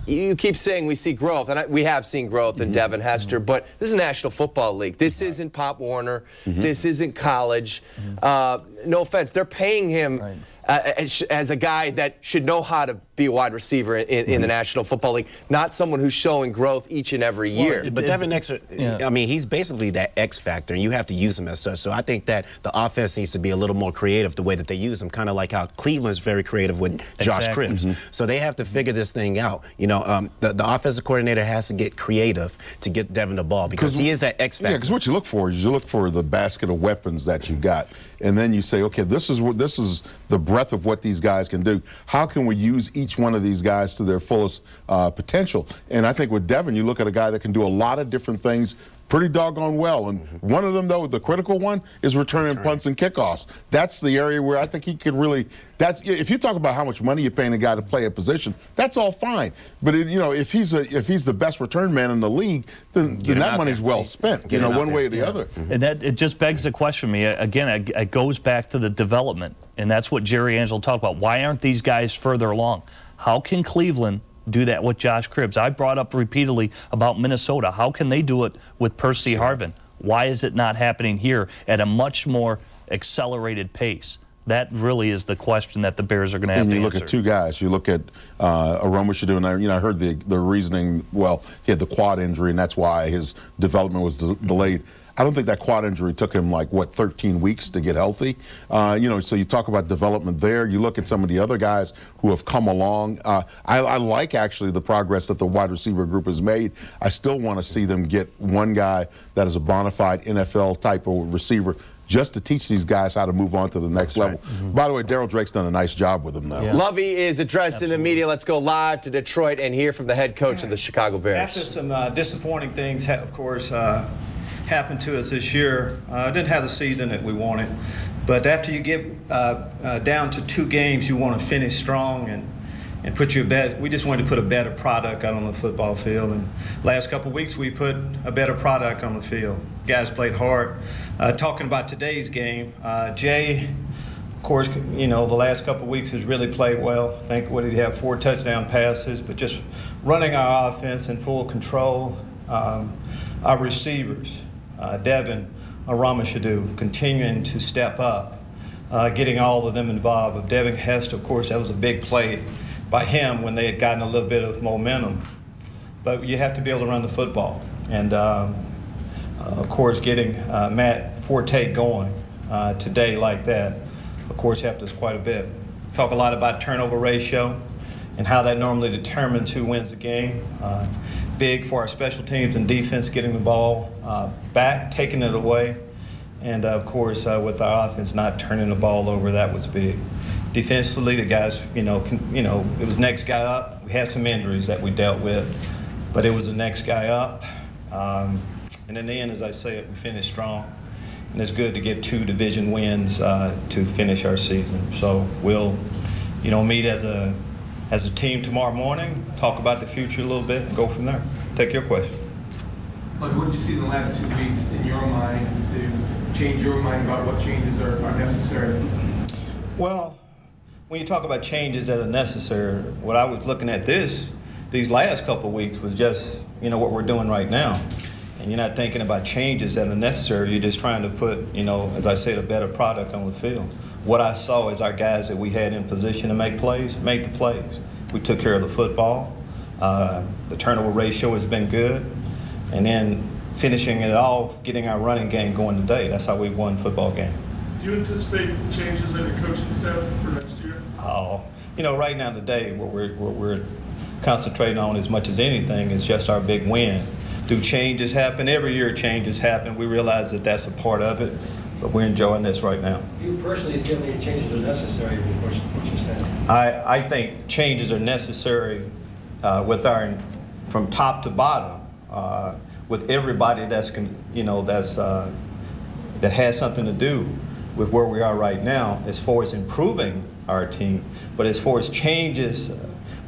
you keep saying we see growth, and we have seen growth in Devin Hester, but this is National Football League. This isn't Pop Warner. This isn't college. No offense, they're paying him as a guy that should know how to be a wide receiver in the National Football League, not someone who's showing growth each and every year. But Devin Hester, I mean, he's basically that X factor, and you have to use him as such. So I think that the offense needs to be a little more creative the way that they use him, kind of like how Cleveland's very creative with Josh Cribbs. So they have to figure this thing out. The offensive coordinator has to get creative to get Devin the ball because he is that X factor. Yeah, because what you look for is you look for the basket of weapons that you got, and then you say, okay, this is the breadth of what these guys can do. How can we use each one of these guys to their fullest potential? And I think with Devin, you look at a guy that can do a lot of different things pretty doggone well. And one of them, though, the critical one, is returning punts and kickoffs. That's the area where I think he could really. If you talk about how much money you're paying a guy to play a position, that's all fine. But if he's the best return man in the league, then that money's well spent. One way or the other. And it just begs the question for me again. It goes back to the development, and that's what Jerry Angelo talked about. Why aren't these guys further along? How can Cleveland do that with Josh Cribbs? I brought up repeatedly about Minnesota. How can they do it with Percy Harvin? Why is it not happening here at a much more accelerated pace? That really is the question that the Bears are going to have to answer. And you look at 2 guys. You look at Aromashodu, and I heard the reasoning. Well, he had the quad injury, and that's why his development was delayed. I don't think that quad injury took him 13 weeks to get healthy. So you talk about development there. You look at some of the other guys who have come along. I like actually the progress that the wide receiver group has made. I still want to see them get one guy that is a bona fide NFL type of receiver, just to teach these guys how to move on to the next level. By the way, Daryl Drake's done a nice job with them now. Lovey is addressing the media. Let's go live to Detroit and hear from the head coach of the Chicago Bears. After some disappointing things, of course, happened to us this year, didn't have the season that we wanted. But after you get down to 2 games, you want to finish strong and put your we just wanted to put a better product out on the football field. And last couple of weeks, we put a better product on the field. Guys played hard. Talking about today's game, Jay, of course, the last couple of weeks has really played well. I think, what did he have, 4 touchdown passes, but just running our offense in full control. Our receivers, Devin, Aromashodu, continuing to step up, getting all of them involved. Devin Hester, of course, that was a big play by him when they had gotten a little bit of momentum. But you have to be able to run the football. And, of course, getting Matt Forte going today like that, of course, helped us quite a bit. Talk a lot about turnover ratio and how that normally determines who wins the game. Big for our special teams and defense, getting the ball back, taking it away. And, of course, with our offense not turning the ball over, that was big. Defensively, the guys, it was next guy up. We had some injuries that we dealt with, but it was the next guy up. And in the end, as I say it, we finished strong. And it's good to get 2 division wins to finish our season. So we'll, meet as a team tomorrow morning, talk about the future a little bit, and go from there. Take your question. What did you see in the last 2 weeks in your mind to change your mind about what changes are necessary? Well, when you talk about changes that are necessary, what I was looking at these last couple of weeks was just, what we're doing right now. And you're not thinking about changes that are necessary. You're just trying to put, as I said, a better product on the field. What I saw is our guys that we had in position to make plays, made the plays. We took care of the football. The turnover ratio has been good. And then finishing it all, getting our running game going today. That's how we won football game. Do Do you anticipate changes in your coaching staff for next year? Oh, right now today, what we're concentrating on as much as anything is just our big win. Do changes happen? Every year changes happen. We realize that that's a part of it, but we're enjoying this right now. You personally feel any changes are necessary with your coaching staff? I think changes are necessary from top to bottom, with everybody that has something to do with where we are right now as far as improving our team. But as far as changes,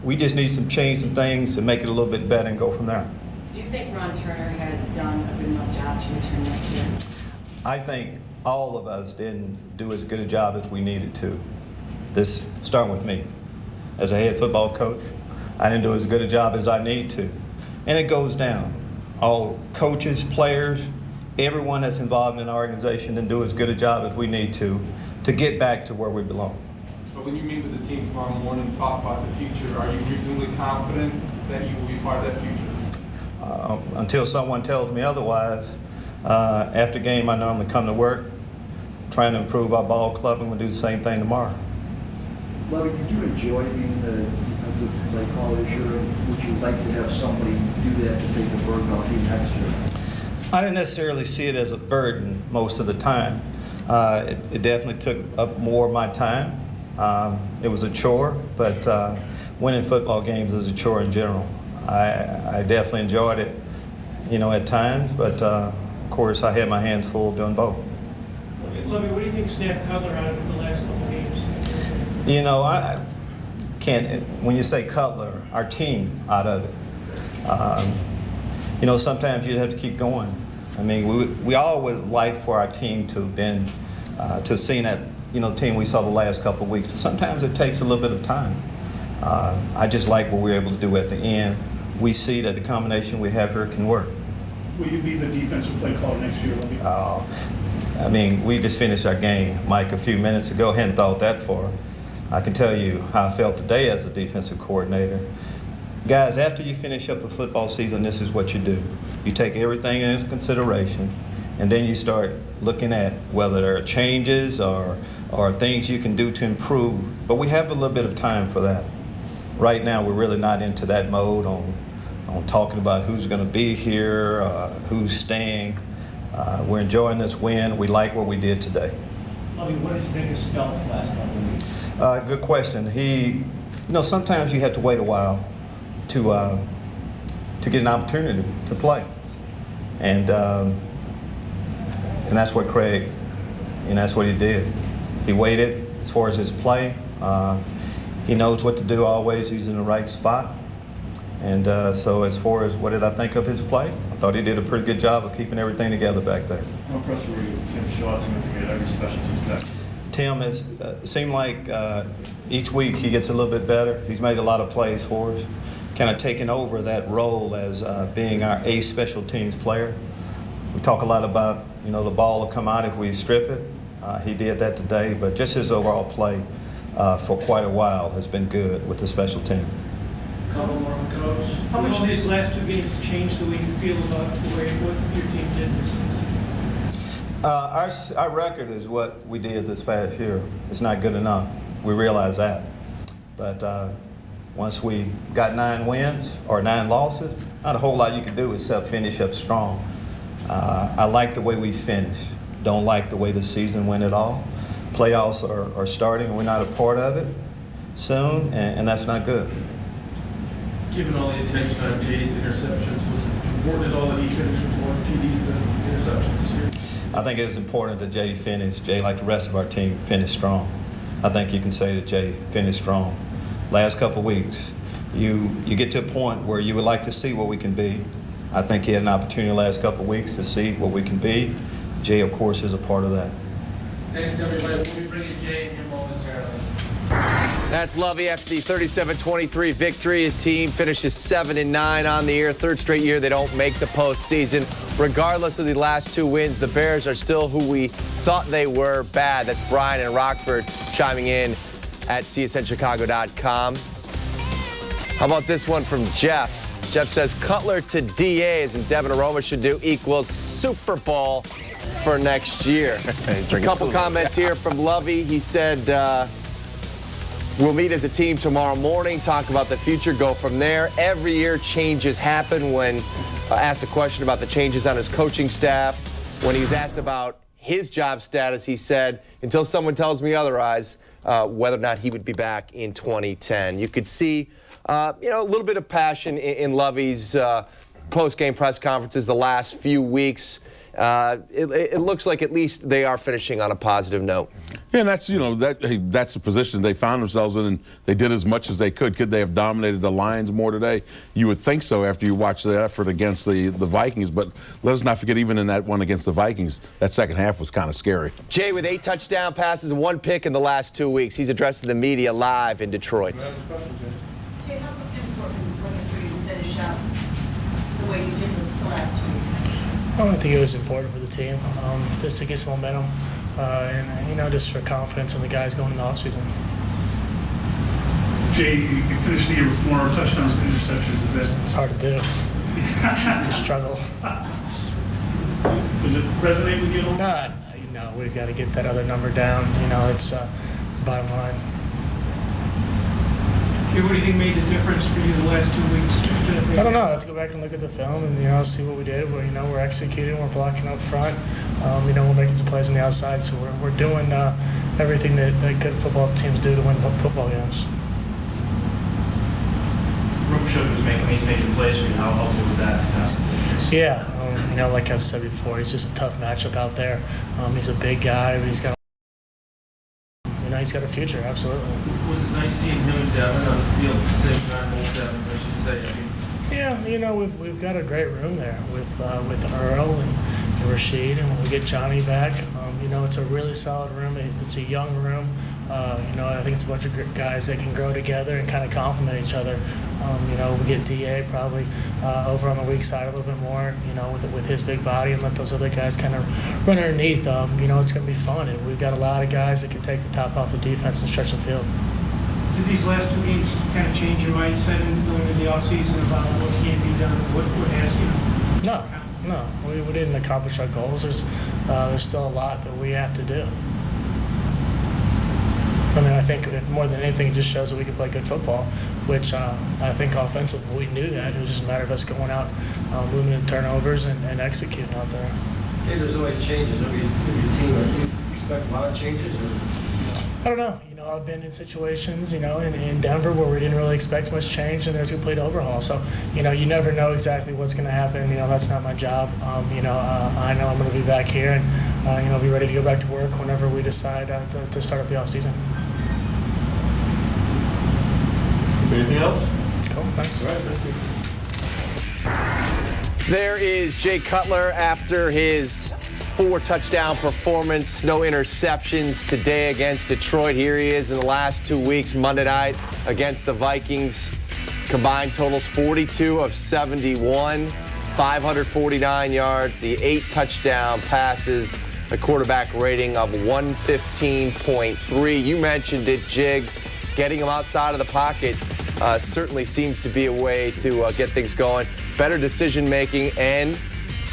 we just need some things to make it a little bit better and go from there. Do you think Ron Turner has done a good enough job to return next year? I think all of us didn't do as good a job as we needed to. This starting with me. As a head football coach, I didn't do as good a job as I need to. And it goes down. All coaches, players, everyone that's involved in our organization didn't do as good a job as we need to get back to where we belong. But when you meet with the team tomorrow morning and talk about the future, are you reasonably confident that you will be part of that future? Until someone tells me otherwise. After game, I normally come to work, trying to improve our ball club, and we'll do the same thing tomorrow. Lovie, did you enjoy being the defensive play caller this year? Would you like to have somebody do that to take the burden off you next year? I didn't necessarily see it as a burden most of the time. It definitely took up more of my time. It was a chore, but winning football games is a chore in general. I definitely enjoyed it, at times, but of course I had my hands full doing both. Lovie, what do you think snapped Cutler out of the last couple of games? I can't, when you say Cutler, our team out of it. Sometimes you'd have to keep going. I mean, we all would like for our team to have been, to have seen that, team we saw the last couple of weeks. Sometimes it takes a little bit of time. I just like what we were able to do at the end. We see that the combination we have here can work. Will you be the defensive play caller next year, Lovie? We just finished our game, Mike, a few minutes ago. Hadn't thought that far. I can tell you how I felt today as a defensive coordinator. Guys, after you finish up a football season, this is what you do. You take everything into consideration, and then you start looking at whether there are changes or things you can do to improve. But we have a little bit of time for that. Right now, we're really not into that mode on talking about who's going to be here, who's staying. We're enjoying this win. We like what we did today. Lovie, what did you think of Stelz's last couple of weeks? Good question. Sometimes you have to wait a while to get an opportunity to play, and that's what Craig, that's what he did. He waited as far as his play. He knows what to do always. He's in the right spot. And so as far as what did I think of his play, I thought he did a pretty good job of keeping everything together back there. How impressed were you with Tim Shaw to make every special teams tackle? Tim has seemed like each week he gets a little bit better. He's made a lot of plays for us, kind of taken over that role as being our ace special teams player. We talk a lot about, the ball will come out if we strip it. He did that today, but just his overall play for quite a while has been good with the special team. Couple more, Coach. How much of these last two games changed the way you feel about what your team did this season? Our record is what we did this past year. It's not good enough. We realize that. But once we got 9 wins or 9 losses, not a whole lot you can do except finish up strong. I like the way we finished. Don't like the way the season went at all. Playoffs are starting, and we're not a part of it soon, and that's not good. Given all the attention on Jay's interceptions, was it important at all that he finished with more TDs than interceptions this year? I think it was important that Jay finished. Jay, like the rest of our team, finished strong. I think you can say that Jay finished strong. Last couple of weeks, you get to a point where you would like to see what we can be. I think he had an opportunity the last couple of weeks to see what we can be. Jay, of course, is a part of that. Thanks, everybody. We'll be bringing Jay in here momentarily. That's Lovie after the 37-23 victory. His team finishes 7-9 on the year. Third straight year they don't make the postseason. Regardless of the last 2 wins, the Bears are still who we thought they were, bad. That's Brian and Rockford chiming in at csnchicago.com. How about this one from Jeff? Jeff says Cutler to DAs and Devin Aroma should do equals Super Bowl. for next year. A couple comments here from Lovey. He said, we'll meet as a team tomorrow morning, talk about the future, go from there. Every year changes happen. When asked a question about the changes on his coaching staff, when he was asked about his job status, he said, until someone tells me otherwise, whether or not he would be back in 2010. You could see, a little bit of passion in Lovey's post-game press conferences the last few weeks. It looks like at least they are finishing on a positive note. Yeah, and that's that's the position they found themselves in, and they did as much as they could. Could they have dominated the Lions more today? You would think so after you watch the effort against the Vikings. But let us not forget, even in that one against the Vikings, that second half was kind of scary. Jay with 8 touchdown passes and 1 pick in the last 2 weeks. He's addressing the media live in Detroit. Jay, how important was it for you to finish up the way you did the last 2 weeks? I think it was important for the team, just to get some momentum and just for confidence in the guys going in the offseason. Jay, you finished the year with 4 touchdowns and interceptions. It's hard to do. Just struggle. Does it resonate with you? No, we've got to get that other number down. It's the bottom line. What do you think made the difference for you the last 2 weeks? I don't know. Let's go back and look at the film and see what we did. We're executing. We're blocking up front. We're making some plays on the outside. So we're doing everything that good football teams do to win football games. He's making plays for you. How helpful was that this past couple weeks? Yeah, like I've said before, he's just a tough matchup out there. He's a big guy, but he's got a future, absolutely. Was it nice seeing him and Devin on the field at the same time? Both Devin, I should say. Yeah, we've got a great room there with Earl and Rashid, and when we get Johnny back, it's a really solid room. It's a young room. I think it's a bunch of guys that can grow together and kind of complement each other. We get DA probably over on the weak side a little bit more, with his big body, and let those other guys kind of run underneath. It's going to be fun, and we've got a lot of guys that can take the top off the defense and stretch the field. Did these last 2 games kind of change your mindset in going into the offseason about what can be done, what has you? No, we didn't accomplish our goals. There's still a lot that we have to do. I think more than anything, it just shows that we can play good football, which I think offensively we knew that. It was just a matter of us going out, moving the turnovers and executing out there. Okay, there's always changes every team. Do you expect a lot of changes? I don't know. I've been in situations, in Denver where we didn't really expect much change, and there's a complete overhaul. So, you never know exactly what's going to happen. That's not my job. I know I'm going to be back here and, be ready to go back to work whenever we decide to start up the off season. Anything else? Cool, thanks. All right, thank you. There is Jay Cutler after his 4 touchdown performance, no interceptions today against Detroit. Here he is in the last 2 weeks, Monday night against the Vikings. Combined totals 42 of 71, 549 yards, the 8 touchdown passes, a quarterback rating of 115.3. You mentioned it, Jigs. Getting him outside of the pocket certainly seems to be a way to get things going. Better decision making, and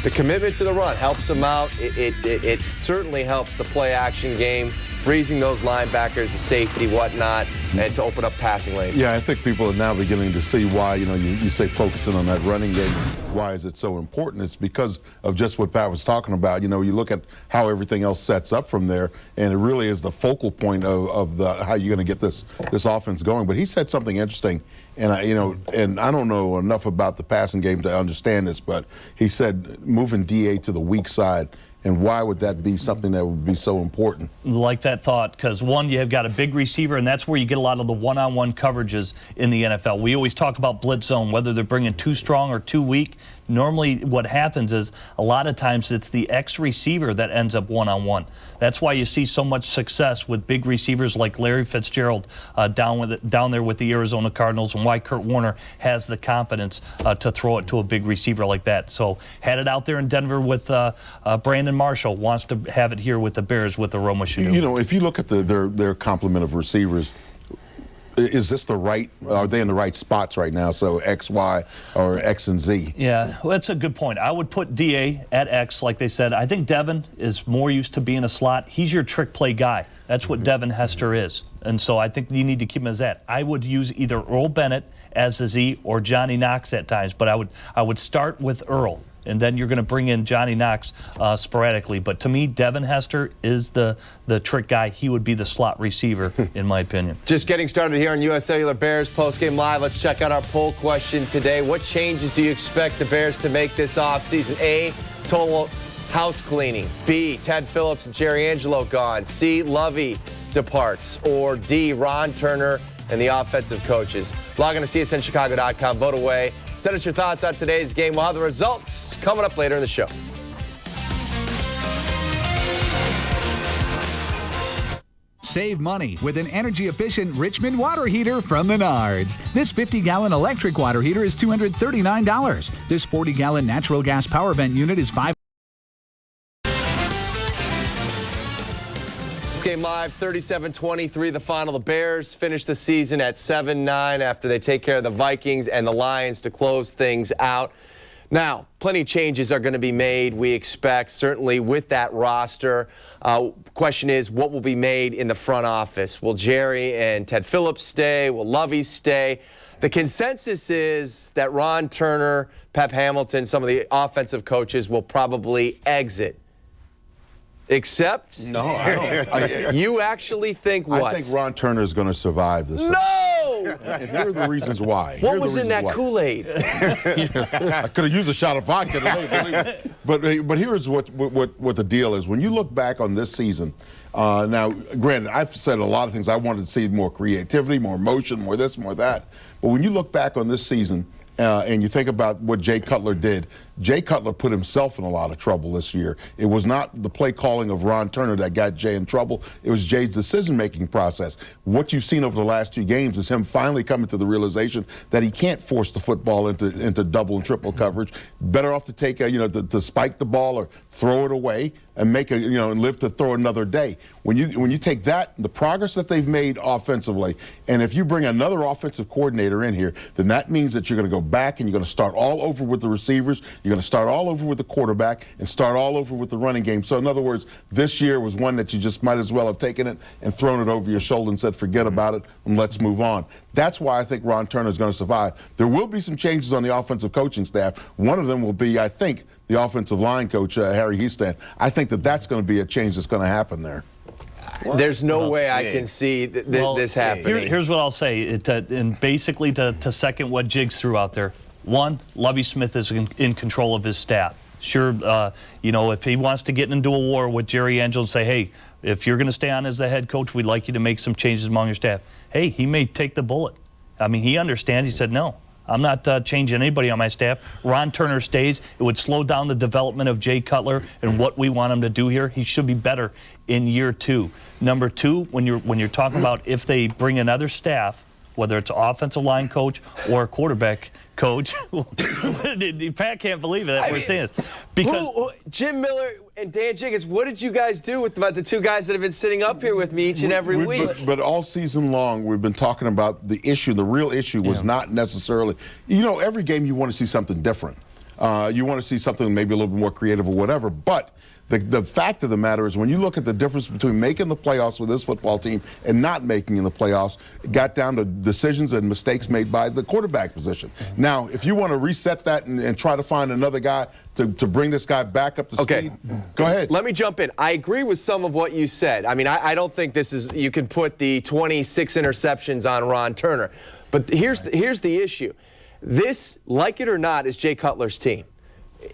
the commitment to the run helps them out. It certainly helps the play action game, freezing those linebackers, the safety, whatnot, and to open up passing lanes. Yeah, I think people are now beginning to see why, you say focusing on that running game. Why is it so important? It's because of just what Pat was talking about. You look at how everything else sets up from there, and it really is the focal point of how you're going to get this offense going. But he said something interesting, and I don't know enough about the passing game to understand this, but he said moving DA to the weak side. And why would that be something that would be so important? Like that thought, because one, you've got a big receiver, and that's where you get a lot of the one-on-one coverages in the NFL. We always talk about blitz zone, whether they're bringing too strong or too weak. Normally what happens is a lot of times it's the ex-receiver that ends up one-on-one. That's why you see so much success with big receivers like Larry Fitzgerald down there with the Arizona Cardinals, and why Kurt Warner has the confidence to throw it to a big receiver like that. So had it out there in Denver with Brandon Marshall, wants to have it here with the Bears with the Roma Shadu. If you look at their complement of receivers, is this are they in the right spots right now? So X, Y, or X and Z? Yeah, well, that's a good point. I would put DA at X, like they said. I think Devin is more used to being a slot. He's your trick play guy. That's what Devin Hester is. And so I think you need to keep him as that. I would use either Earl Bennett as a Z or Johnny Knox at times, but I would start with Earl. And then you're going to bring in Johnny Knox sporadically. But to me, Devin Hester is the trick guy. He would be the slot receiver, in my opinion. Just getting started here on US Cellular Bears Postgame Live. Let's check out our poll question today. What changes do you expect the Bears to make this offseason? A, total house cleaning. B, Ted Phillips and Jerry Angelo gone. C, Lovey departs. Or D, Ron Turner and the offensive coaches. Log on to csnchicago.com. Vote away. Send us your thoughts on today's game. We'll have the results coming up later in the show. Save money with an energy-efficient Richmond water heater from Menards. This 50-gallon electric water heater is $239. This 40-gallon natural gas power vent unit is $5. Game live, 37-23, the final. The Bears finish the season at 7-9 after they take care of the Vikings and the Lions to close things out. Now, plenty of changes are going to be made, we expect, certainly with that roster. Question is, what will be made in the front office? Will Jerry and Ted Phillips stay? Will Lovey stay? The consensus is that Ron Turner, Pep Hamilton, some of the offensive coaches will probably exit. Except? No, I don't. You actually think what? I think Ron Turner is going to survive this. No! And here are the reasons why. What was in that Kool-Aid? I could have used a shot of vodka today, but here's what the deal is. When you look back on this season, now, granted, I've said a lot of things. I wanted to see more creativity, more motion, more this, more that. But when you look back on this season, and you think about what Jay Cutler did, Jay Cutler put himself in a lot of trouble this year. It was not the play calling of Ron Turner that got Jay in trouble. It was Jay's decision-making process. What you've seen over the last 2 games is him finally coming to the realization that he can't force the football into double and triple coverage. Better off to take to spike the ball or throw it away and make and live to throw another day. When you take that, the progress that they've made offensively, and if you bring another offensive coordinator in here, then that means that you're going to go back and you're going to start all over with the receivers. You're going to start all over with the quarterback and start all over with the running game. So in other words, this year was one that you just might as well have taken it and thrown it over your shoulder and said, forget about it and let's move on. That's why I think Ron Turner is going to survive. There will be some changes on the offensive coaching staff. One of them will be, I think, the offensive line coach, Harry Hiestand. I think that's going to be a change that's going to happen there. There's no way I can see this happening. Here's what I'll say, and basically to second what Jiggs threw out there. One, Lovie Smith is in control of his staff. Sure, if he wants to get into a war with Jerry Angelo and say, hey, if you're going to stay on as the head coach, we'd like you to make some changes among your staff. Hey, he may take the bullet. I mean, he understands. He said, no, I'm not changing anybody on my staff. Ron Turner stays. It would slow down the development of Jay Cutler and what we want him to do here. He should be better in year 2. Number 2, when you're talking about if they bring another staff, whether it's an offensive line coach or a quarterback coach, Pat can't believe it that we're saying this. Because Jim Miller and Dan Jiggens, what did you guys do with the 2 guys that have been sitting up here with me each and every week? But all season long, we've been talking about the issue. The real issue was not necessarily, every game you want to see something different. You want to see something maybe a little bit more creative or whatever. But the fact of the matter is, when you look at the difference between making the playoffs with this football team and not making in the playoffs, it got down to decisions and mistakes made by the quarterback position. Now, if you want to reset that and try to find another guy to bring this guy back up to speed, go ahead. Let me jump in. I agree with some of what you said. I mean, I don't think you can put the 26 interceptions on Ron Turner. But here's the issue. This, like it or not, is Jay Cutler's team.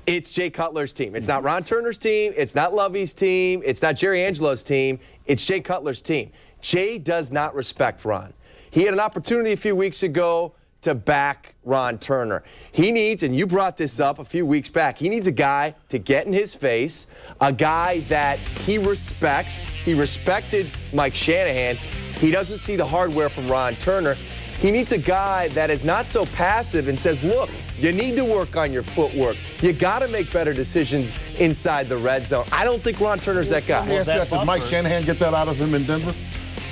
It's Jay Cutler's team. It's not Ron Turner's team. It's not Lovey's team. It's not Jerry Angelo's team. It's Jay Cutler's team. Jay does not respect Ron. He had an opportunity a few weeks ago to back Ron Turner. He needs, and you brought this up a few weeks back, he needs a guy to get in his face, a guy that he respects. He respected Mike Shanahan. He doesn't see the hardware from Ron Turner. He needs a guy that is not so passive and says, look, you need to work on your footwork. You got to make better decisions inside the red zone. I don't think Ron Turner's that guy. Did Mike Shanahan get that out of him in Denver?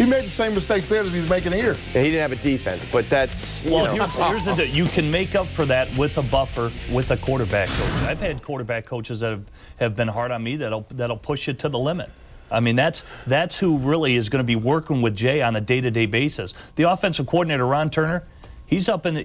He made the same mistakes there as he's making here. And he didn't have a defense, but that's, you know. Here's the deal. You can make up for that with a buffer, with a quarterback coach. I've had quarterback coaches that have been hard on me that'll push you to the limit. I mean, that's who really is going to be working with Jay on a day-to-day basis. The offensive coordinator, Ron Turner, he's up in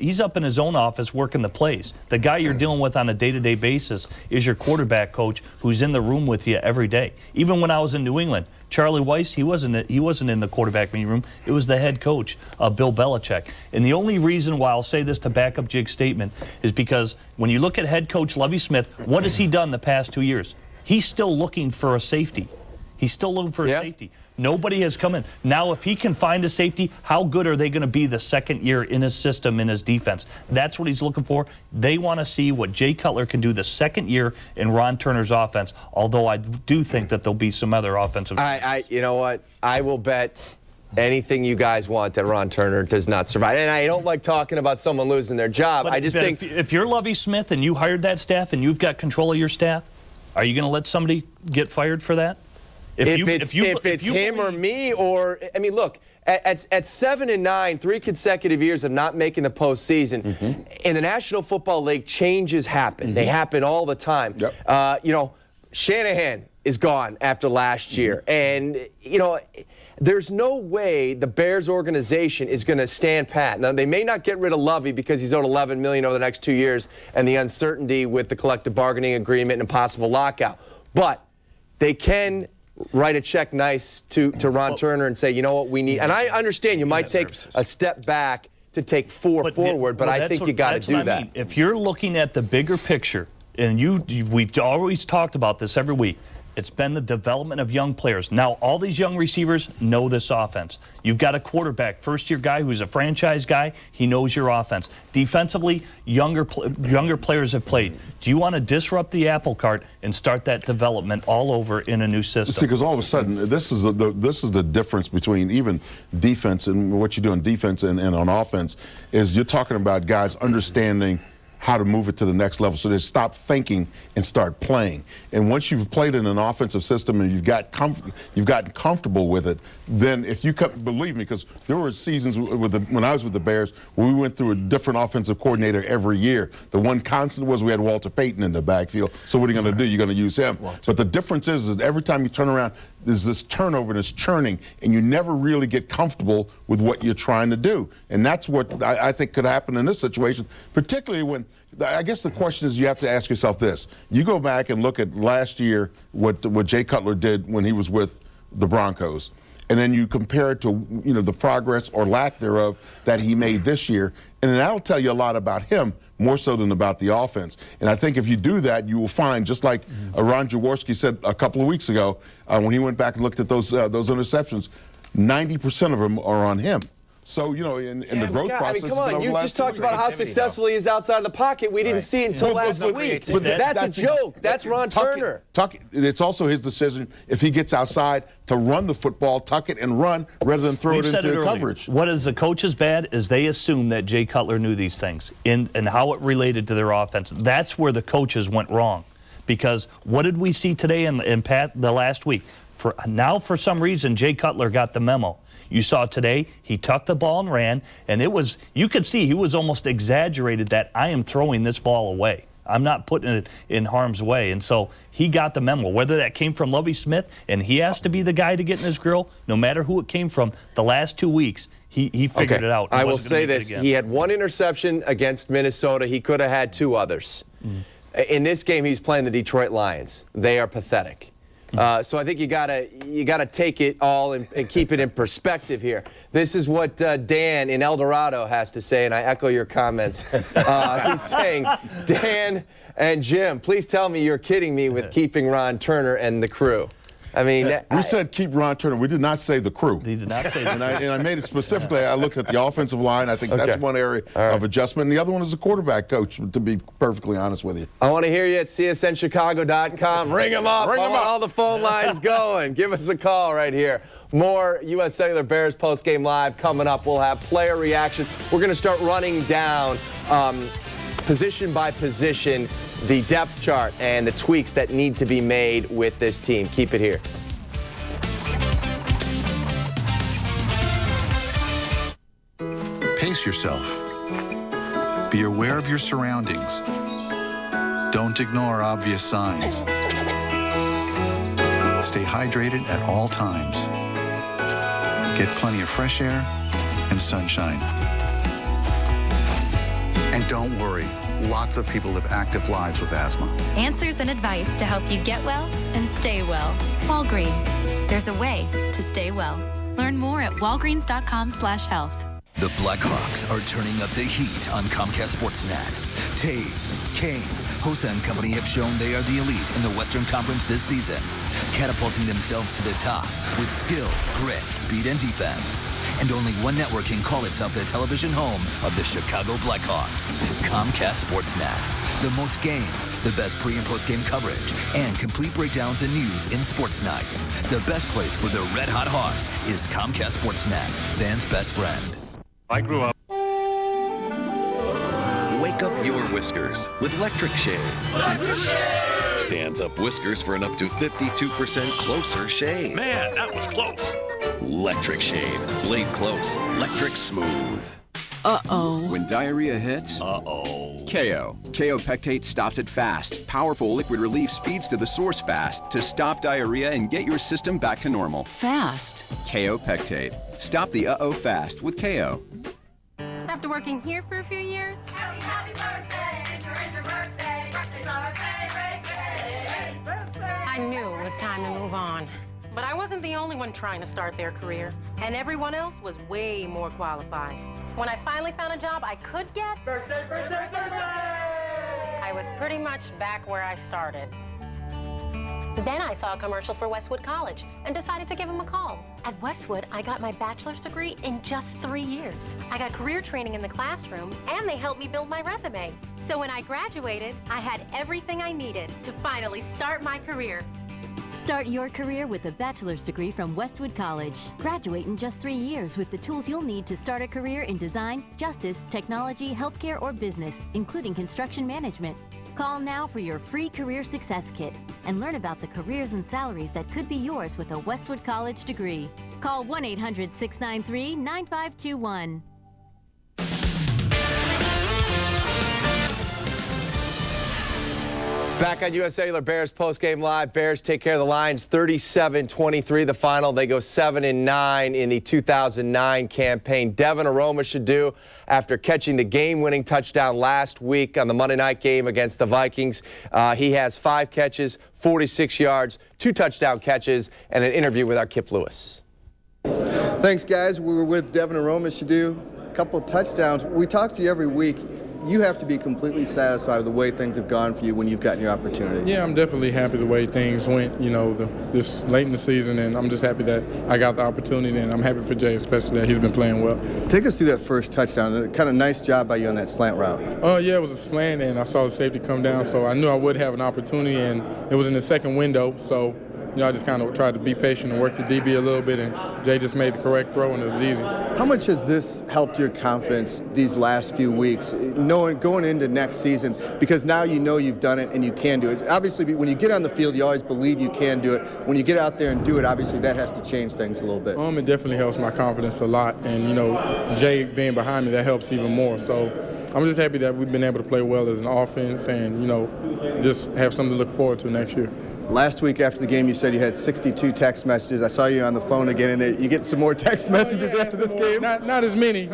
his own office working the plays. The guy you're dealing with on a day-to-day basis is your quarterback coach, who's in the room with you every day. Even when I was in New England, Charlie Weiss, he wasn't in the quarterback meeting room. It was the head coach, Bill Belichick. And the only reason why I'll say this to back up Jig's statement is because when you look at head coach Lovie Smith, what has he done the past 2 years? He's still looking for a safety. He's still looking for a safety. Nobody has come in. Now, if he can find a safety, how good are they going to be the second year in his system, in his defense? That's what he's looking for. They want to see what Jay Cutler can do the second year in Ron Turner's offense, although I do think that there'll be some other offensive. You know what? I will bet anything you guys want that Ron Turner does not survive. And I don't like talking about someone losing their job. But I just think if you're Lovie Smith and you hired that staff and you've got control of your staff, are you going to let somebody get fired for that? If it's him or me, or I mean, look, at 7-9, 3 consecutive years of not making the postseason, in the National Football League, changes happen. They happen all the time. You know, Shanahan is gone after last year, and you know, there's no way the Bears organization is going to stand pat. Now, they may not get rid of Lovie because he's owed $11 million over the next 2 years, and the uncertainty with the collective bargaining agreement and possible lockout, but they can write a check nice to Ron Turner and say, you know what, we need. And I understand you might take a step back to take four forward, but I think you got to do that. I mean. If you're looking at the bigger picture, and we've always talked about this every week, it's been the development of young players. Now, all these young receivers know this offense. You've got a quarterback, first-year guy who's a franchise guy. He knows your offense. Defensively, younger players have played. Do you want to disrupt the apple cart and start that development all over in a new system? See, because all of a sudden, this is the difference between even defense and what you do on defense and on offense is you're talking about guys understanding how to move it to the next level. So they stop thinking and start playing. And once you've played in an offensive system and you've gotten comfortable with it, then if you come, believe me, because there were seasons when I was with the Bears where we went through a different offensive coordinator every year. The one constant was we had Walter Payton in the backfield. So what are you going to do? You're going to use him. But the difference is that every time you turn around, there's this turnover and this churning, and you never really get comfortable with what you're trying to do. And that's what I think could happen in this situation, particularly when, I guess the question is you have to ask yourself this. You go back and look at last year what Jay Cutler did when he was with the Broncos, and then you compare it to the progress or lack thereof that he made this year, and then that'll tell you a lot about him, more so than about the offense. And I think if you do that, you will find, just like Ron Jaworski said a couple of weeks ago when he went back and looked at those interceptions, 90% of them are on him. So, in the growth process. I mean, come on, you just talked about how successful he is outside of the pocket. We didn't see it until last week. But that's a joke. That's Ron Turner. It's also his decision, if he gets outside, to run the football, tuck it and run, rather than throw it into coverage. What is the coaches bad is they assume that Jay Cutler knew these things and how it related to their offense. That's where the coaches went wrong. Because what did we see today in Pat the last week? For some reason, Jay Cutler got the memo. You saw today, he tucked the ball and ran, and you could see he was almost exaggerated that I am throwing this ball away. I'm not putting it in harm's way. And so he got the memo. Whether that came from Lovie Smith, and he has to be the guy to get in his grill, no matter who it came from, the last 2 weeks, he figured it out. I will say this. He had one interception against Minnesota. He could have had 2 others. In this game, he's playing the Detroit Lions. They are pathetic. So I think you gotta take it all and keep it in perspective here. This is what Dan in El Dorado has to say, and I echo your comments. He's saying, Dan and Jim, please tell me you're kidding me with keeping Ron Turner and the crew. I mean, we said keep Ron Turner. We did not say the crew. He did not say that. And I made it specifically. I looked at the offensive line. I think that's one area of adjustment. And the other one is the quarterback coach, to be perfectly honest with you. I want to hear you at csnchicago.com. Ring them up. I want all the phone lines going. Give us a call right here. More U.S. Cellular Bears postgame live coming up. We'll have player reaction. We're going to start running down position by position, the depth chart and the tweaks that need to be made with this team. Keep it here. Pace yourself. Be aware of your surroundings. Don't ignore obvious signs. Stay hydrated at all times. Get plenty of fresh air and sunshine. And don't worry, lots of people live active lives with asthma. Answers and advice to help you get well and stay well. Walgreens. There's a way to stay well. Learn more at walgreens.com/health. The Blackhawks are turning up the heat on Comcast Sportsnet. Taves, Kane, Hossa and company have shown they are the elite in the Western Conference this season, catapulting themselves to the top with skill, grit, speed, and defense. And only one network can call itself the television home of the Chicago Blackhawks. Comcast Sportsnet. The most games, the best pre- and post-game coverage, and complete breakdowns and news in Sports Night. The best place for the red-hot Hawks is Comcast Sportsnet, fans' best friend. I grew up. Wake up your whiskers with Electric Shave. Electric Shave! Stands up whiskers for an up to 52% closer shave. Man, that was close. Electric Shave. Blade close. Electric smooth. Uh-oh. When diarrhea hits, uh-oh. KO. KO Pectate stops it fast. Powerful liquid relief speeds to the source fast to stop diarrhea and get your system back to normal. Fast. KO Pectate. Stop the uh-oh fast with KO. After working here for a few years, Happy birthday, it's your birthday, birthday's our favorite day. I knew it was time to move on. But I wasn't the only one trying to start their career, and everyone else was way more qualified. When I finally found a job I could get, I was pretty much back where I started. Then I saw a commercial for Westwood College and decided to give them a call. At Westwood, I got my bachelor's degree in just 3 years. I got career training in the classroom, and they helped me build my resume. So when I graduated, I had everything I needed to finally start my career. Start your career with a bachelor's degree from Westwood College. Graduate in just 3 years with the tools you'll need to start a career in design, justice, technology, healthcare, or business, including construction management. Call now for your free Career Success Kit and learn about the careers and salaries that could be yours with a Westwood College degree. Call 1-800-693-9521. Back on US Cellular Bears postgame live. Bears take care of the Lions 37-23. The final, they go 7-9 in the 2009 campaign. Devin Aromashodu, after catching the game-winning touchdown last week on the Monday night game against the Vikings, he has 5 catches, 46 yards, 2 touchdown catches, and an interview with our Kip Lewis. Thanks, guys. We were with Devin Aromashodu, a couple of touchdowns. We talk to you every week. You have to be completely satisfied with the way things have gone for you when you've gotten your opportunity. Yeah, I'm definitely happy the way things went, this late in the season, and I'm just happy that I got the opportunity, and I'm happy for Jay, especially that he's been playing well. Take us through that first touchdown. Kind of nice job by you on that slant route. Oh, yeah, it was a slant, and I saw the safety come down, so I knew I would have an opportunity, and it was in the second window, so I just kind of tried to be patient and work the DB a little bit, and Jay just made the correct throw, and it was easy. How much has this helped your confidence these last few weeks, going into next season? Because now you know you've done it and you can do it. Obviously, when you get on the field, you always believe you can do it. When you get out there and do it, obviously that has to change things a little bit. It definitely helps my confidence a lot, and Jay being behind me, that helps even more. So I'm just happy that we've been able to play well as an offense, and just have something to look forward to next year. Last week after the game, you said you had 62 text messages. I saw you on the phone again, and you get some more text messages after this game? Not as many,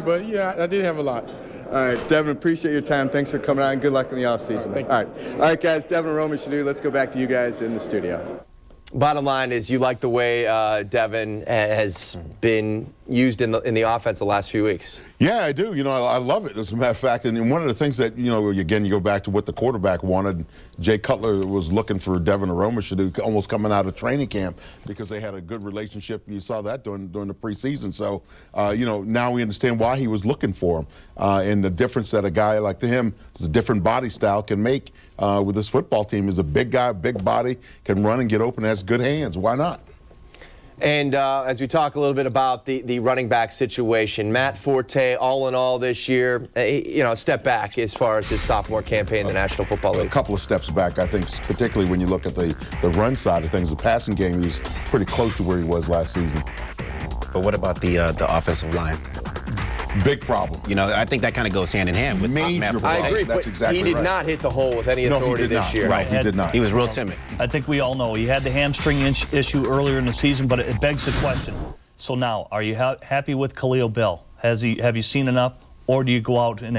but yeah, I did have a lot. All right, Devin, appreciate your time. Thanks for coming on. Good luck in the offseason. All right, guys, Devin Aromashodu, let's go back to you guys in the studio. Bottom line is you like the way Devin has been used in the offense the last few weeks. Yeah, I do. I love it, as a matter of fact. And one of the things that, again, you go back to what the quarterback wanted. Jay Cutler was looking for Devin Aromashodu almost coming out of training camp because they had a good relationship. You saw that during the preseason. So, now we understand why he was looking for him and the difference that a guy like him, a different body style, can make with this football team. Is a big guy, big body, can run and get open, has good hands. Why not? And as we talk a little bit about the running back situation, Matt Forte, all in all this year, a step back as far as his sophomore campaign in the National Football League. A couple of steps back, I think, particularly when you look at the run side of things. The passing game, he was pretty close to where he was last season. But what about the offensive line? Big problem. You know, I think that kind of goes hand in hand with Major Matt problem. I agree, That's but exactly he did right. not hit the hole with any No, he authority did this not. year. Right, he did not. He was real timid. I think we all know he had the hamstring issue earlier in the season, but it begs the question. So now, are you happy with Khalil Bell? Have you seen enough? Or do you go out and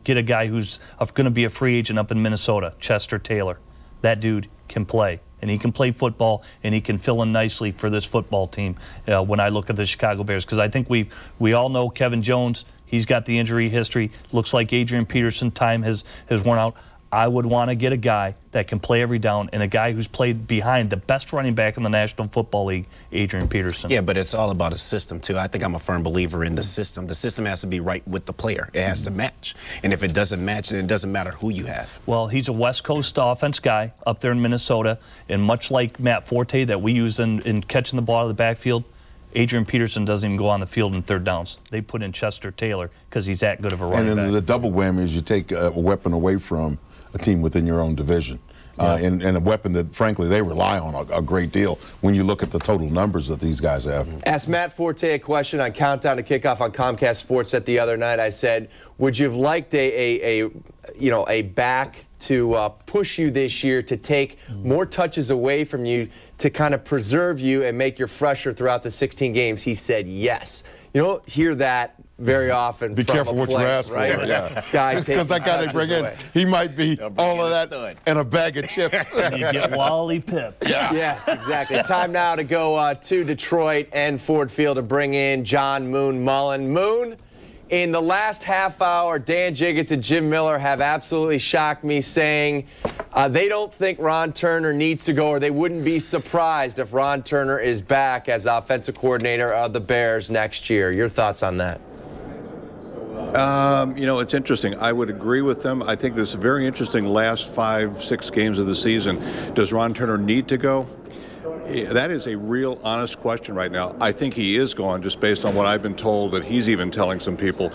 get a guy who's going to be a free agent up in Minnesota, Chester Taylor? That dude can play, and he can play football, and he can fill in nicely for this football team when I look at the Chicago Bears. Because I think we all know Kevin Jones. He's got the injury history. Looks like Adrian Peterson time has worn out. I would want to get a guy that can play every down and a guy who's played behind the best running back in the National Football League, Adrian Peterson. Yeah, but it's all about a system, too. I think I'm a firm believer in the system. The system has to be right with the player. It has to match. And if it doesn't match, then it doesn't matter who you have. Well, he's a West Coast offense guy up there in Minnesota, and much like Matt Forte that we use in catching the ball out of the backfield, Adrian Peterson doesn't even go on the field in third downs. They put in Chester Taylor because he's that good of a running back. And back. the double whammy is you take a weapon away from a team within your own division. And a weapon that, frankly, they rely on a great deal when you look at the total numbers that these guys have. Asked Matt Forte a question on Countdown to Kickoff on Comcast Sports the other night. I said, would you have liked a back to push you this year, to take more touches away from you, to kind of preserve you and make you fresher throughout the 16 games? He said yes. You don't hear that very often. Be from careful what you ask for. Right? Yeah. Because that guy they bring in, he might be all of that and a bag of chips. And you get Wally Pipp. Yeah. Yes, exactly. Time now to go to Detroit and Ford Field to bring in John Moon Mullen. Moon, in the last half hour, Dan Jiggets and Jim Miller have absolutely shocked me, saying they don't think Ron Turner needs to go, or they wouldn't be surprised if Ron Turner is back as offensive coordinator of the Bears next year. Your thoughts on that? You know, it's interesting. I would agree with them. I think this very interesting last 5-6 games of the season. Does Ron Turner need to go? That is a real honest question right now. I think he is gone, just based on what I've been told that he's even telling some people.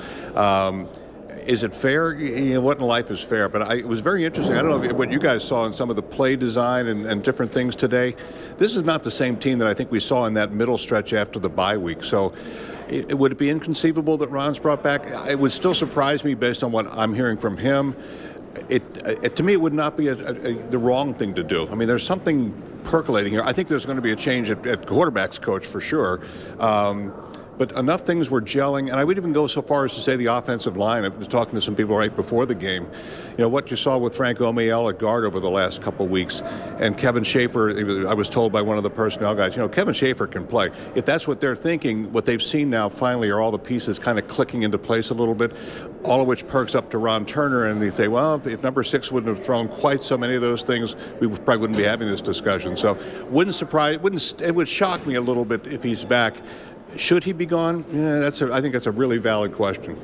Is it fair? You know, what in life is fair? But it was very interesting. I don't know what you guys saw in some of the play design and different things today. This is not the same team that I think we saw in that middle stretch after the bye week. So would it be inconceivable that Ron's brought back? It would still surprise me based on what I'm hearing from him. To me, it would not be the wrong thing to do. I mean, there's something percolating here. I think there's going to be a change at quarterback's coach for sure. But enough things were gelling, and I would even go so far as to say the offensive line. I was talking to some people right before the game. You know, what you saw with Frank Omiel at guard over the last couple of weeks, and Kevin Schaefer, I was told by one of the personnel guys, you know, Kevin Schaefer can play. If that's what they're thinking, what they've seen now finally are all the pieces kind of clicking into place a little bit, all of which perks up to Ron Turner, and they say, well, if number 6 wouldn't have thrown quite so many of those things, we probably wouldn't be having this discussion. So it would shock me a little bit if he's back. Should he be gone? Yeah, I think that's a really valid question.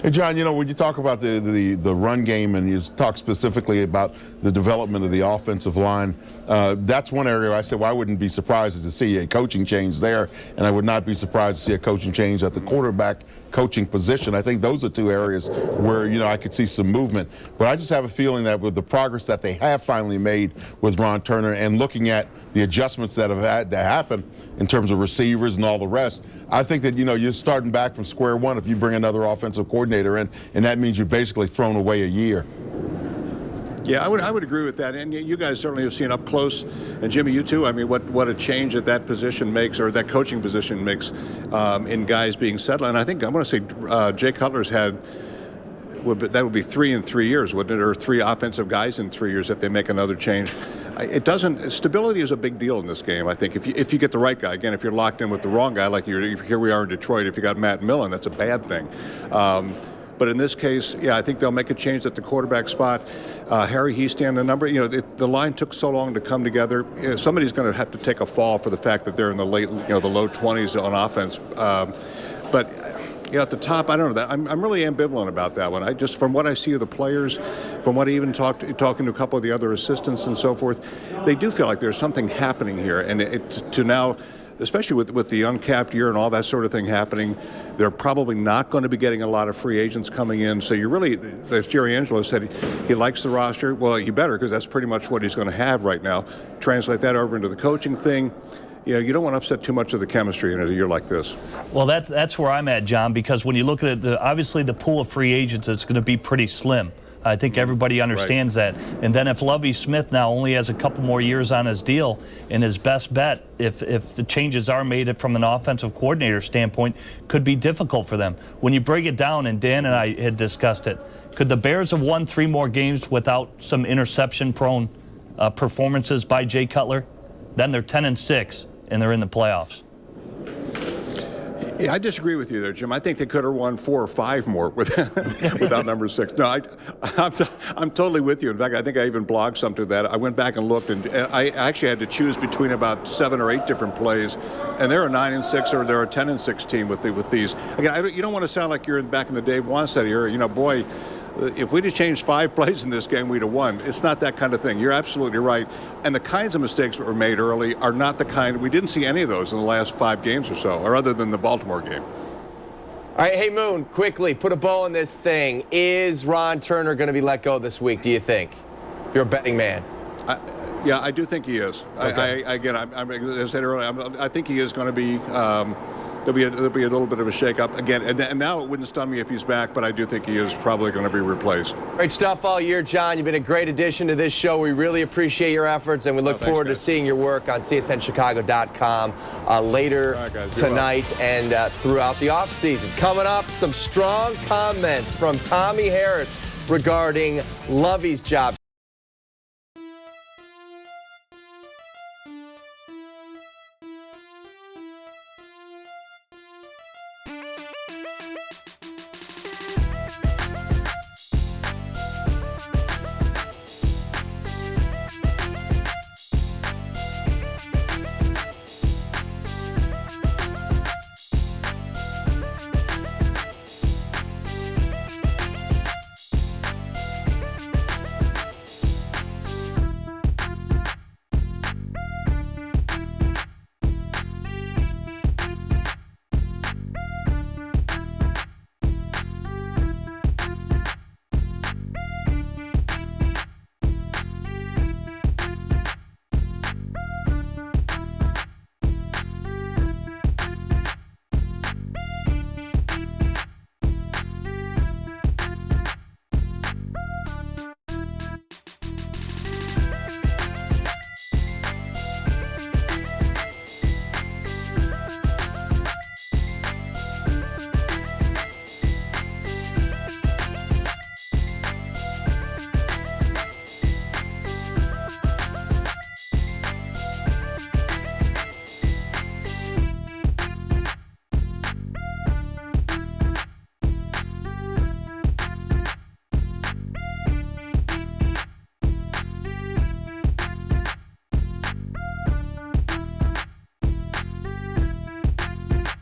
Hey, John, you know, when you talk about the run game and you talk specifically about the development of the offensive line, that's one area I said, well, I wouldn't be surprised to see a coaching change there, and I would not be surprised to see a coaching change at the quarterback coaching position. I think those are two areas where, you know, I could see some movement. But I just have a feeling that with the progress that they have finally made with Ron Turner and looking at the adjustments that have had to happen in terms of receivers and all the rest, I think that, you know, you're starting back from square one if you bring another offensive coordinator in, and that means you've basically thrown away a year. Yeah, I would agree with that, and you guys certainly have seen up close, and Jimmy, you too. I mean, what a change that position makes, or that coaching position makes, in guys being settled. And I think I'm going to say Jay Cutler's had. That would be 3 in 3 years, wouldn't it? Or 3 offensive guys in 3 years if they make another change. Stability is a big deal in this game, I think. If you get the right guy, again, if you're locked in with the wrong guy, like here we are in Detroit, if you got Matt Millen, that's a bad thing. But in this case, yeah, I think they'll make a change at the quarterback spot. Harry Hiestand, the number, you know, the line took so long to come together. You know, somebody's going to have to take a fall for the fact that they're in the the low 20s on offense. But yeah, at the top, I don't know that. I'm really ambivalent about that one. Just from what I see of the players, from what I even talking to a couple of the other assistants and so forth, they do feel like there's something happening here, and to now, especially with the uncapped year and all that sort of thing happening, they're probably not going to be getting a lot of free agents coming in. So you really, as Jerry Angelo said, he likes the roster. Well, he better, because that's pretty much what he's going to have right now. Translate that over into the coaching thing. you don't want to upset too much of the chemistry in a year like this. Well, that's where I'm at, John, because when you look at it, obviously the pool of free agents is going to be pretty slim. I think everybody understands that. And then if Lovie Smith now only has a couple more years on his deal, and his best bet, if the changes are made from an offensive coordinator standpoint, could be difficult for them. When you break it down, and Dan and I had discussed it, could the Bears have won 3 more games without some interception-prone performances by Jay Cutler? Then they're 10-6, and they're in the playoffs. Yeah, I disagree with you there, Jim. I think they could have won 4 or 5 more without number 6. No, I'm totally with you. In fact, I think I even blogged something to that. I went back and looked, and I actually had to choose between about 7 or 8 different plays, and they're a 9-6 or they're a 10-6 team with these. Again, you don't want to sound like you're back in the Dave Wannstedt era. Boy, if we'd have changed 5 plays in this game, we'd have won. It's not that kind of thing. You're absolutely right. And the kinds of mistakes that were made early are not the kind. We didn't see any of those in the last 5 games or so, or other than the Baltimore game. All right, hey, Moon, quickly, put a bow on this thing. Is Ron Turner going to be let go this week, do you think? If you're a betting man. Yeah, I do think he is. Okay. As I said earlier, I think he is going to be. There'll be a little bit of a shakeup again, and now it wouldn't stun me if he's back, but I do think he is probably going to be replaced. Great stuff all year, John. You've been a great addition to this show. We really appreciate your efforts, and we look forward to seeing your work on CSNChicago.com later tonight and throughout the offseason. Coming up, some strong comments from Tommy Harris regarding Lovie's job